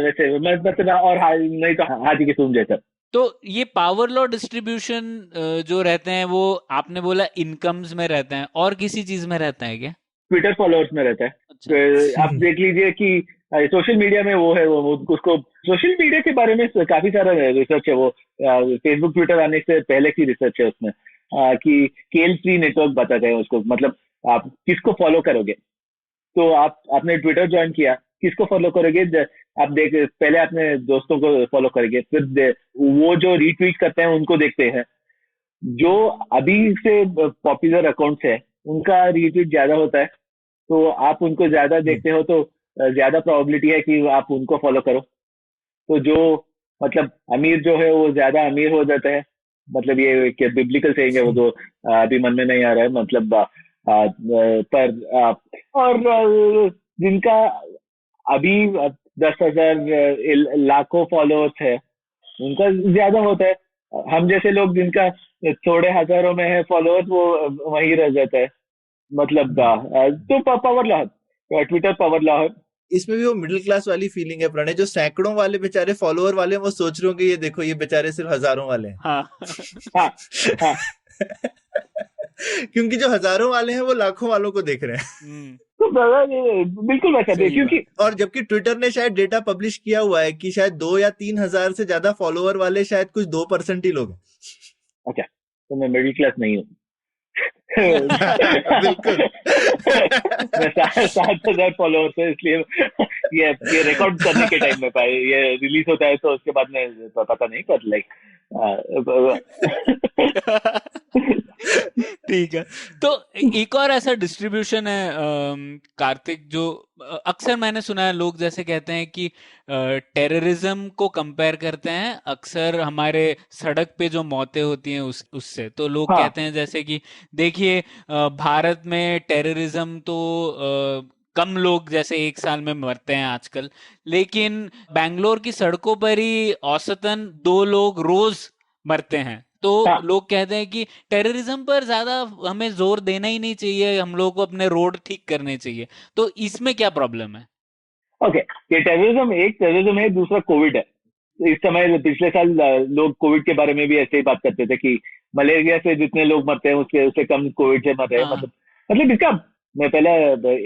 वैसे मतलब, और नहीं तो हाथी के सूंड जैसा। तो ये पावर लॉ डिस्ट्रीब्यूशन जो रहते हैं वो आपने बोला इनकम्स में रहते हैं, और किसी चीज में रहता है क्या? ट्विटर फॉलोअर्स में रहता है। तो आप देख लीजिए कि सोशल मीडिया में वो है, वो उसको सोशल मीडिया के बारे में काफी सारा रिसर्च है, वो फेसबुक ट्विटर आने से पहले की रिसर्च है उसमें, कि स्केल फ्री नेटवर्क बताते हैं उसको, मतलब आप किसको फॉलो करोगे, तो आपने ट्विटर ज्वाइन किया, किसको फॉलो करोगे, आप पहले अपने दोस्तों को फॉलो करेंगे, फिर वो जो रीट्वीट करते हैं उनको देखते हैं, जो अभी से पॉपुलर अकाउंट्स है उनका रीट्वीट ज्यादा होता है, तो आप उनको ज्यादा देखते हो, तो ज्यादा प्रोबेबिलिटी है कि आप उनको फॉलो करो। तो जो मतलब अमीर जो है वो ज्यादा अमीर हो जाता है, मतलब ये क्या बिब्लिकल सेइंग है वो, जो अभी मन में नहीं आ रहा है, मतलब पर और जिनका अभी 10,000 लाखों फॉलोअर्स है उनका ज्यादा होता है। हम जैसे लोग जिनका थोड़े हजारों में है फॉलोअर्स, वो वहीं रह जाता है, मतलब तो power law, Twitter power law है। इसमें भी वो मिडिल क्लास वाली फीलिंग है प्रणय, जो सैकड़ों वाले बेचारे फॉलोअर वाले, वो सोच रहे होंगे ये देखो ये बेचारे सिर्फ हजारों वाले हैं। हाँ। क्योंकि जो हजारों वाले हैं वो लाखों वालों को देख रहे हैं। तो बिल्कुल वैसा है, क्योंकि और जबकि ट्विटर ने शायद डेटा पब्लिश किया हुआ है कि शायद 2 या 3 हजार से ज्यादा फॉलोअर वाले शायद कुछ 2% ही लोग हैं। अच्छा, तो मैं मिडिल क्लास नहीं हूँ। बिल्कुल। मैं 7,000 फॉलोअर्स है, इसलिए ये रिकॉर्ड करने के टाइम में पाए, ये रिलीज होता है तो उसके बाद में पता नहीं, पर लाइक ठीक है। तो एक और ऐसा डिस्ट्रीब्यूशन है कार्तिक, जो अक्सर मैंने सुना है, लोग जैसे कहते हैं कि टेररिज्म को कंपेयर करते हैं अक्सर हमारे सड़क पे जो मौतें होती हैं उससे। तो लोग कहते हैं जैसे कि देखिए भारत में टेररिज्म तो कम लोग जैसे एक साल में मरते हैं आजकल, लेकिन बैंगलोर की सड़कों पर ही औसतन 2 लोग रोज मरते हैं। तो लोग कहते हैं कि टेररिज्म पर ज्यादा हमें जोर देना ही नहीं चाहिए, हम लोग को अपने रोड ठीक करने चाहिए। तो इसमें क्या प्रॉब्लम है? ओके, ये टेररिज्म है, दूसरा कोविड है। इस समय पिछले साल लोग कोविड के बारे में भी ऐसे ही बात करते थे कि मलेरिया से जितने लोग मरते हैं उससे कम कोविड से मर रहे हैं। मतलब इसका, मैं पहले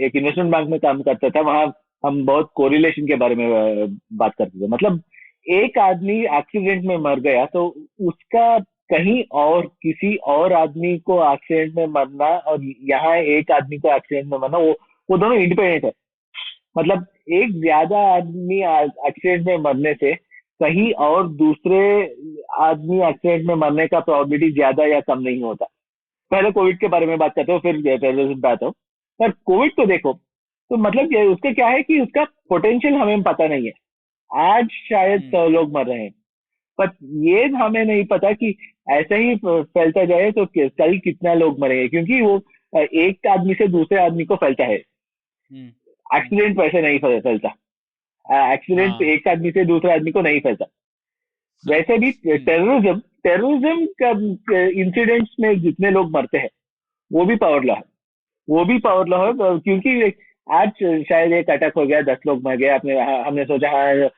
एक इन्वेस्टमेंट बैंक में काम करता था, वहां हम बहुत कोरिलेशन के बारे में बात करते थे। मतलब एक आदमी एक्सीडेंट में मर गया तो उसका कहीं और किसी और आदमी को एक्सीडेंट में मरना और यहाँ एक आदमी को एक्सीडेंट में मरना, वो दोनों इंडिपेंडेंट है। मतलब एक ज्यादा आदमी एक्सीडेंट में मरने से कहीं और दूसरे आदमी एक्सीडेंट में मरने का प्रोबेबिलिटी ज्यादा या कम नहीं होता। पहले कोविड के बारे में बात करते हो, फिर टेररिज्म पे आता हूँ। पर कोविड को देखो तो मतलब उसका क्या है कि उसका पोटेंशियल हमें पता नहीं है। आज शायद 100 लोग मर रहे हैं, पर ये हमें नहीं पता कि ऐसे ही फैलता जाए तो कल कितना लोग मरेंगे, क्योंकि वो एक आदमी से दूसरे आदमी को फैलता है। एक्सीडेंट वैसे नहीं फैलता, एक्सीडेंट एक आदमी से दूसरे आदमी को नहीं फैलता। वैसे भी टेररिज्म का इंसिडेंट्स में जितने लोग मरते हैं वो भी पावर लॉ है, वो भी पावर लॉ है। क्योंकि आज शायद एक अटैक हो गया, 10 लोग मर गए, हमने सोचा हाँ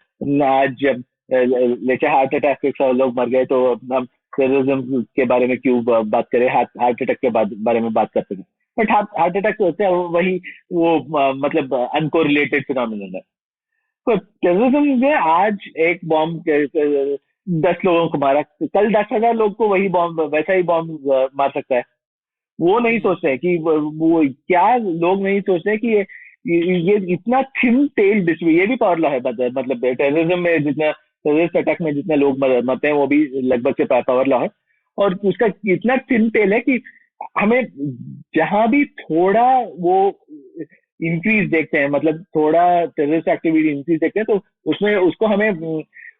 आज जब जैसे हार्ट अटैक से 100 लोग मर गए तो हम टेररिज्म के बारे में क्यों बात करें, हार्ट अटैक के बारे में बात करते हैं। बट हार्ट अटैक होता है वही, वो मतलब अनकोरिलेटेड फिनोमिनन है। तो टेररिज्म में आज एक बॉम्ब 10 लोगों को मारा, कल 10,000 लोग को वही बॉम्ब, वैसा ही बॉम्ब मार सकता है। वो नहीं सोचते हैं कि वो क्या, लोग नहीं सोचते हैं कि ये इतना थिन टेल डिस्ट्रीब्यूशन, ये भी पावर लॉ है। मतलब टेररिज्म में जितना, टेररिस्ट अटैक में जितने लोग मरते हैं वो भी लगभग से पावर लॉ है। और उसका इतना थिन टेल है कि हमें जहां भी थोड़ा वो इंक्रीज देखते हैं, मतलब थोड़ा टेररिस्ट एक्टिविटी इंक्रीज देखते हैं, तो उसमें उसको हमें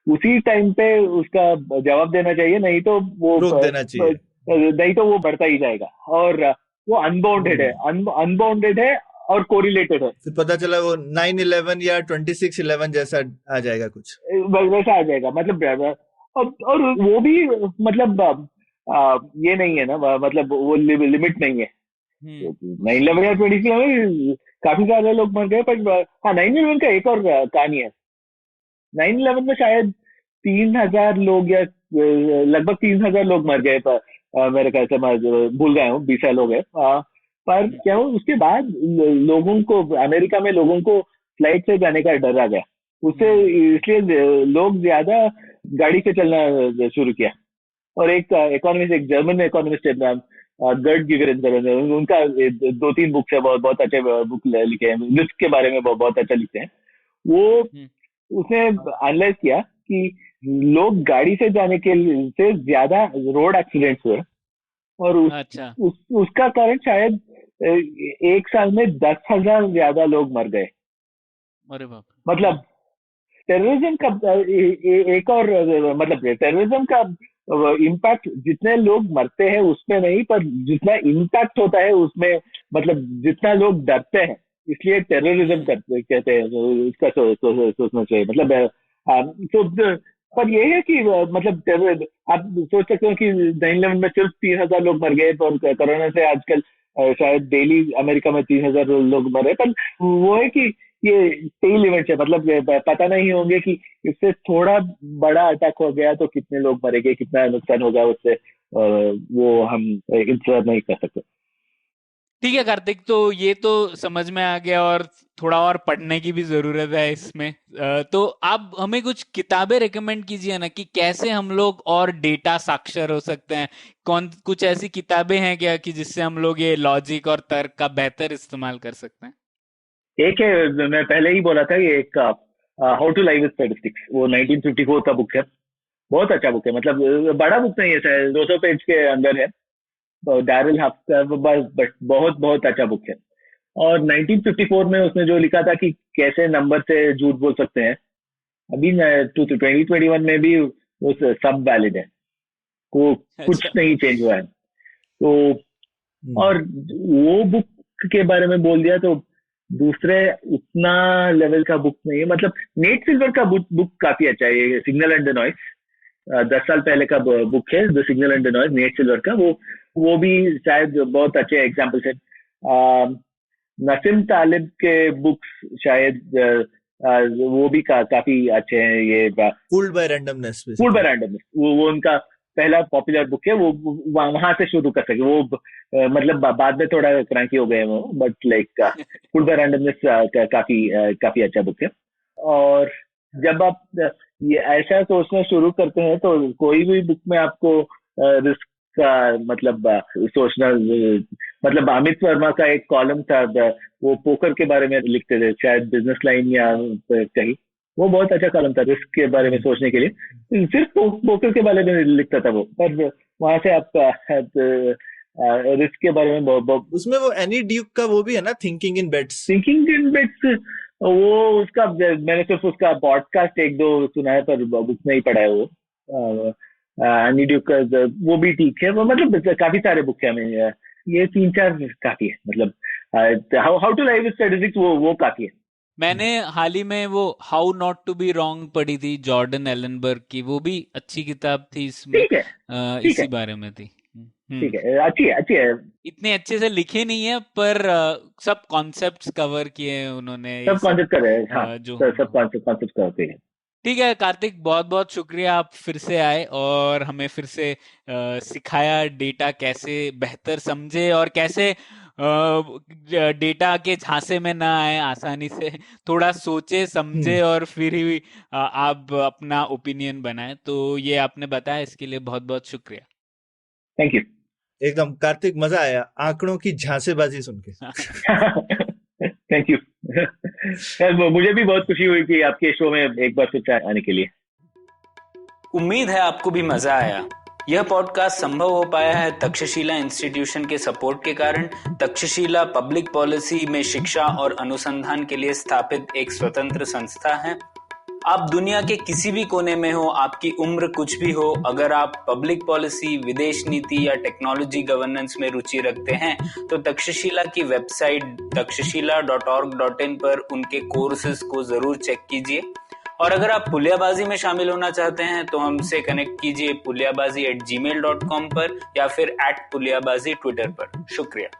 उसी टाइम पे उसका जवाब देना चाहिए, नहीं तो वो रोक देना चाहिए, नहीं तो वो बढ़ता ही जाएगा। और वो अनबाउंडेड है और कोरिलेटेड है। फिर पता चला वो 9/11 या 26/11 जैसा आ जाएगा, कुछ वैसा आ जाएगा। मतलब और वो भी मतलब ये नहीं है ना, मतलब वो लिमिट नहीं है। 9/11 या 26/11 काफी सारे लोग मर गए, पर हाँ 9/11 का एक और कहानी है। 9/11 में शायद 3,000 लोग या लगभग 3,000 लोग मर गए, पर मेरे ख्याल से मैं भूल गया हूँ, 20 साल हो गए। पर क्या हो, उसके बाद लोगों को, अमेरिका में लोगों को फ्लाइट से जाने का डर आ गया, उससे इसलिए लोग ज्यादा गाड़ी से चलना शुरू किया। और एक इकोनॉमिस्ट, एक जर्मन इकोनॉमिस्ट है, गर्ड गिगरन, उनका 2-3 बुक्स है, बहुत बहुत अच्छे बुक लिखे हैं, रिस्क के बारे में बहुत अच्छा लिखते हैं वो। उसने एनालाइज किया कि लोग गाड़ी से जाने के से ज्यादा रोड एक्सीडेंट्स हुए, और उसका कारण शायद एक साल में 10,000 ज्यादा लोग मर गए। अरे बाप। मतलब टेररिज्म का एक और मतलब टेररिज्म का इम्पैक्ट जितने लोग मरते हैं उसमें नहीं, पर जितना इम्पैक्ट होता है उसमें, मतलब जितना लोग डरते हैं, इसलिए टेररिज्म कहते हैं। इसका सोचना चाहिए। मतलब तो पर ये है कि मतलब आप सोच सकते हो कि 9/11 में सिर्फ 3,000 लोग मर गए, और कोरोना से आजकल शायद डेली अमेरिका में 3,000 लोग मरे। पर वो है कि ये टेल इवेंट है, मतलब पता नहीं होंगे कि इससे थोड़ा बड़ा अटैक हो गया तो कितने लोग मरेंगे, कितना नुकसान होगा उससे, वो हम इंतजार नहीं कर सकते। ठीक है कार्तिक, तो ये तो समझ में आ गया, और थोड़ा और पढ़ने की भी जरूरत है इसमें। तो आप हमें कुछ किताबें रेकमेंड कीजिए ना, कि कैसे हम लोग और डेटा साक्षर हो सकते हैं। कुछ ऐसी किताबें हैं क्या कि जिससे हम लोग ये लॉजिक और तर्क का बेहतर इस्तेमाल कर सकते हैं? एक है, मैं पहले ही बोला था, ये एक how to live with statistics, वो 1954 का बुक है। बहुत अच्छा बुक है, मतलब बड़ा बुक नहीं है, शायद 200 पेज के अंदर है। डैरिल हफ का, बट बहुत बहुत अच्छा बुक है। और 1954 में उसने जो लिखा था कि कैसे नंबर से झूठ बोल सकते हैं, अभी 2021 में भी वो सब वैलिड है, को कुछ नहीं चेंज हुआ है। तो और वो बुक के बारे में बोल दिया, तो दूसरे उतना लेवल का बुक नहीं है। मतलब नेट सिल्वर का बुक काफी अच्छा है, ये सिग्नल एंड द नॉइस, 10 साल पहले का बुक है, the signal and the noise, net silver का। वो भी शायद बहुत अच्छे एग्जाम्पल्स है। नसीम तालिब के बुक्स शायद वो भी काफी अच्छे हैं। ये फूल्ड बाय रैंडमनेस, वो उनका पहला पॉपुलर बुक है, वो वहां से शुरू कर सके। वो मतलब बाद में थोड़ा क्रैंकी हो गए वो, but like fooled bye randomness काफी अच्छा बुक है। और जब आप ये ऐसा सोचना शुरू करते हैं, तो कोई भी बुक में आपको रिस्क का मतलब सोचना, मतलब अमित वर्मा का एक कॉलम था, वो पोकर के बारे में लिखते थे, शायद बिजनेस लाइन या कहीं, वो बहुत अच्छा कॉलम था रिस्क के बारे में सोचने के लिए। सिर्फ पोकर के बारे में लिखता था वो, पर वहां से आप रिस्क के बारे में उसमें वो एनी ड्यूक का वो भी है ना, थिंकिंग इन बेट्स। वो उसका मैंने सिर्फ उसका पॉडकास्ट 1-2 सुना है, पर बुक नहीं पढ़ा है वो। एनी ड्यूक का वो भी ठीक है, वो मतलब काफी सारे बुक है हमें, ये 3-4 काफी है। मतलब how to live with statistics वो काफी है। मैंने हाल ही में वो how not to be wrong पढ़ी थी, जॉर्डन एलनबर्ग की, वो भी अच्छी किताब थी, इसमें ठीक है, इसी बारे में थी। ठीक है, अच्छी है। इतने अच्छे से लिखे नहीं है, पर सब कॉन्सेप्ट्स कवर किए उन्होंने, सब कॉन्सेप्ट कर रहे हैं, हाँ, जो सब कॉन्सेप्ट करते हैं। ठीक है कार्तिक, बहुत बहुत शुक्रिया, आप फिर से आए और हमें फिर से सिखाया डेटा कैसे बेहतर समझे और कैसे डेटा के झांसे में ना आए, आसानी से थोड़ा सोचे समझे और फिर ही आप अपना ओपिनियन बनाए। तो ये आपने बताया, इसके लिए बहुत बहुत शुक्रिया। Thank you. एकदम कार्तिक, मजा आया आंकड़ों की झांसेबाजी सुन के। Thank you. मुझे भी बहुत खुशी हुई कि आपके शो में एक बार फिर आने के लिए। उम्मीद है आपको भी मजा आया। यह पॉडकास्ट संभव हो पाया है तक्षशिला इंस्टीट्यूशन के सपोर्ट के कारण। तक्षशिला पब्लिक पॉलिसी में शिक्षा और अनुसंधान के लिए स्थापित एक स्वतंत्र संस्था है। आप दुनिया के किसी भी कोने में हो, आपकी उम्र कुछ भी हो, अगर आप पब्लिक पॉलिसी, विदेश नीति या टेक्नोलॉजी गवर्नेंस में रुचि रखते हैं तो तक्षशिला की वेबसाइट takshashila.org.in पर उनके कोर्सेज को जरूर चेक कीजिए। और अगर आप पुलियाबाजी में शामिल होना चाहते हैं तो हमसे कनेक्ट कीजिए puliyabazi@gmail.com पर या फिर @puliyabazi ट्विटर पर। शुक्रिया।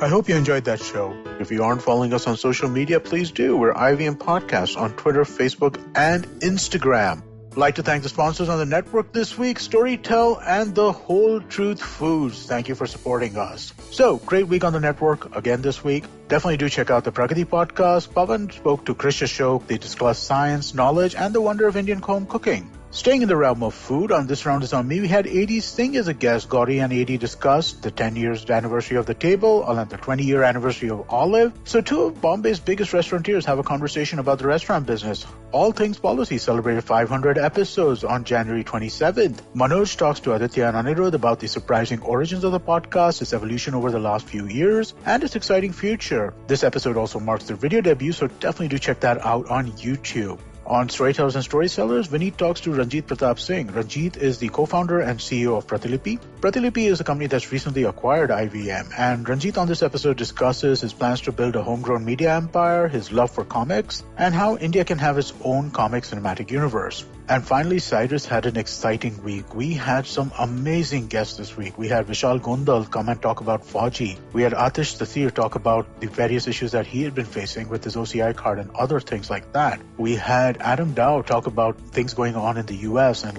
I hope you enjoyed that show. If you aren't following us on social media, please do. We're IVM Podcasts on Twitter, Facebook, and Instagram. I'd like to thank the sponsors on the network this week, Storytel and The Whole Truth Foods. Thank you for supporting us. So, great week on the network again this week. Definitely do check out the Pragati podcast. Pavan spoke to Krish Ashok. They discussed science, knowledge, and the wonder of Indian home cooking. Staying in the realm of food, on This Round Is On Me, we had A.D. Singh as a guest. Gauri and A.D. discussed the 10 years anniversary of The Table and the 20-year anniversary of Olive. So two of Bombay's biggest restaurateurs have a conversation about the restaurant business. All Things Policy celebrated 500 episodes on January 27th. Manoj talks to Aditya and Anirudh about the surprising origins of the podcast, its evolution over the last few years, and its exciting future. This episode also marks their video debut, so definitely do check that out on YouTube. On Storytellers and Storysellers, Vineet talks to Ranjit Pratap Singh. Ranjit is the co-founder and CEO of Pratilipi. Pratilipi is a company that's recently acquired IVM, and Ranjit on this episode discusses his plans to build a homegrown media empire, his love for comics, and how India can have its own comic cinematic universe. And finally, Cyrus had an exciting week. We had some amazing guests this week. We had Vishal Gondal come and talk about Fauji. We had Atish Tathir talk about the various issues that he had been facing with his OCI card and other things like that. We had Adam Dow talk about things going on in the US and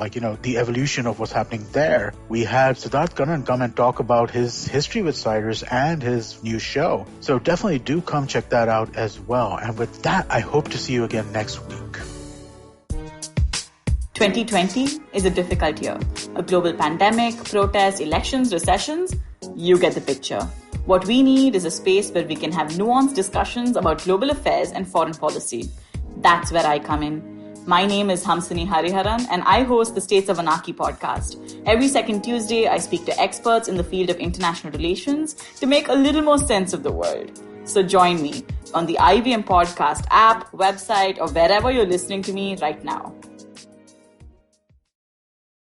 the evolution of what's happening there. We had Siddharth Kannan come and talk about his history with Cyrus and his new show. So definitely do come check that out as well. And with that, I hope to see you again next week. 2020 is a difficult year. A global pandemic, protests, elections, recessions. You get the picture. What we need is a space where we can have nuanced discussions about global affairs and foreign policy. That's where I come in. My name is Hamsini Hariharan and I host the States of Anarchy podcast. Every second Tuesday, I speak to experts in the field of international relations to make a little more sense of the world. So join me on the IVM podcast app, website, or wherever you're listening to me right now.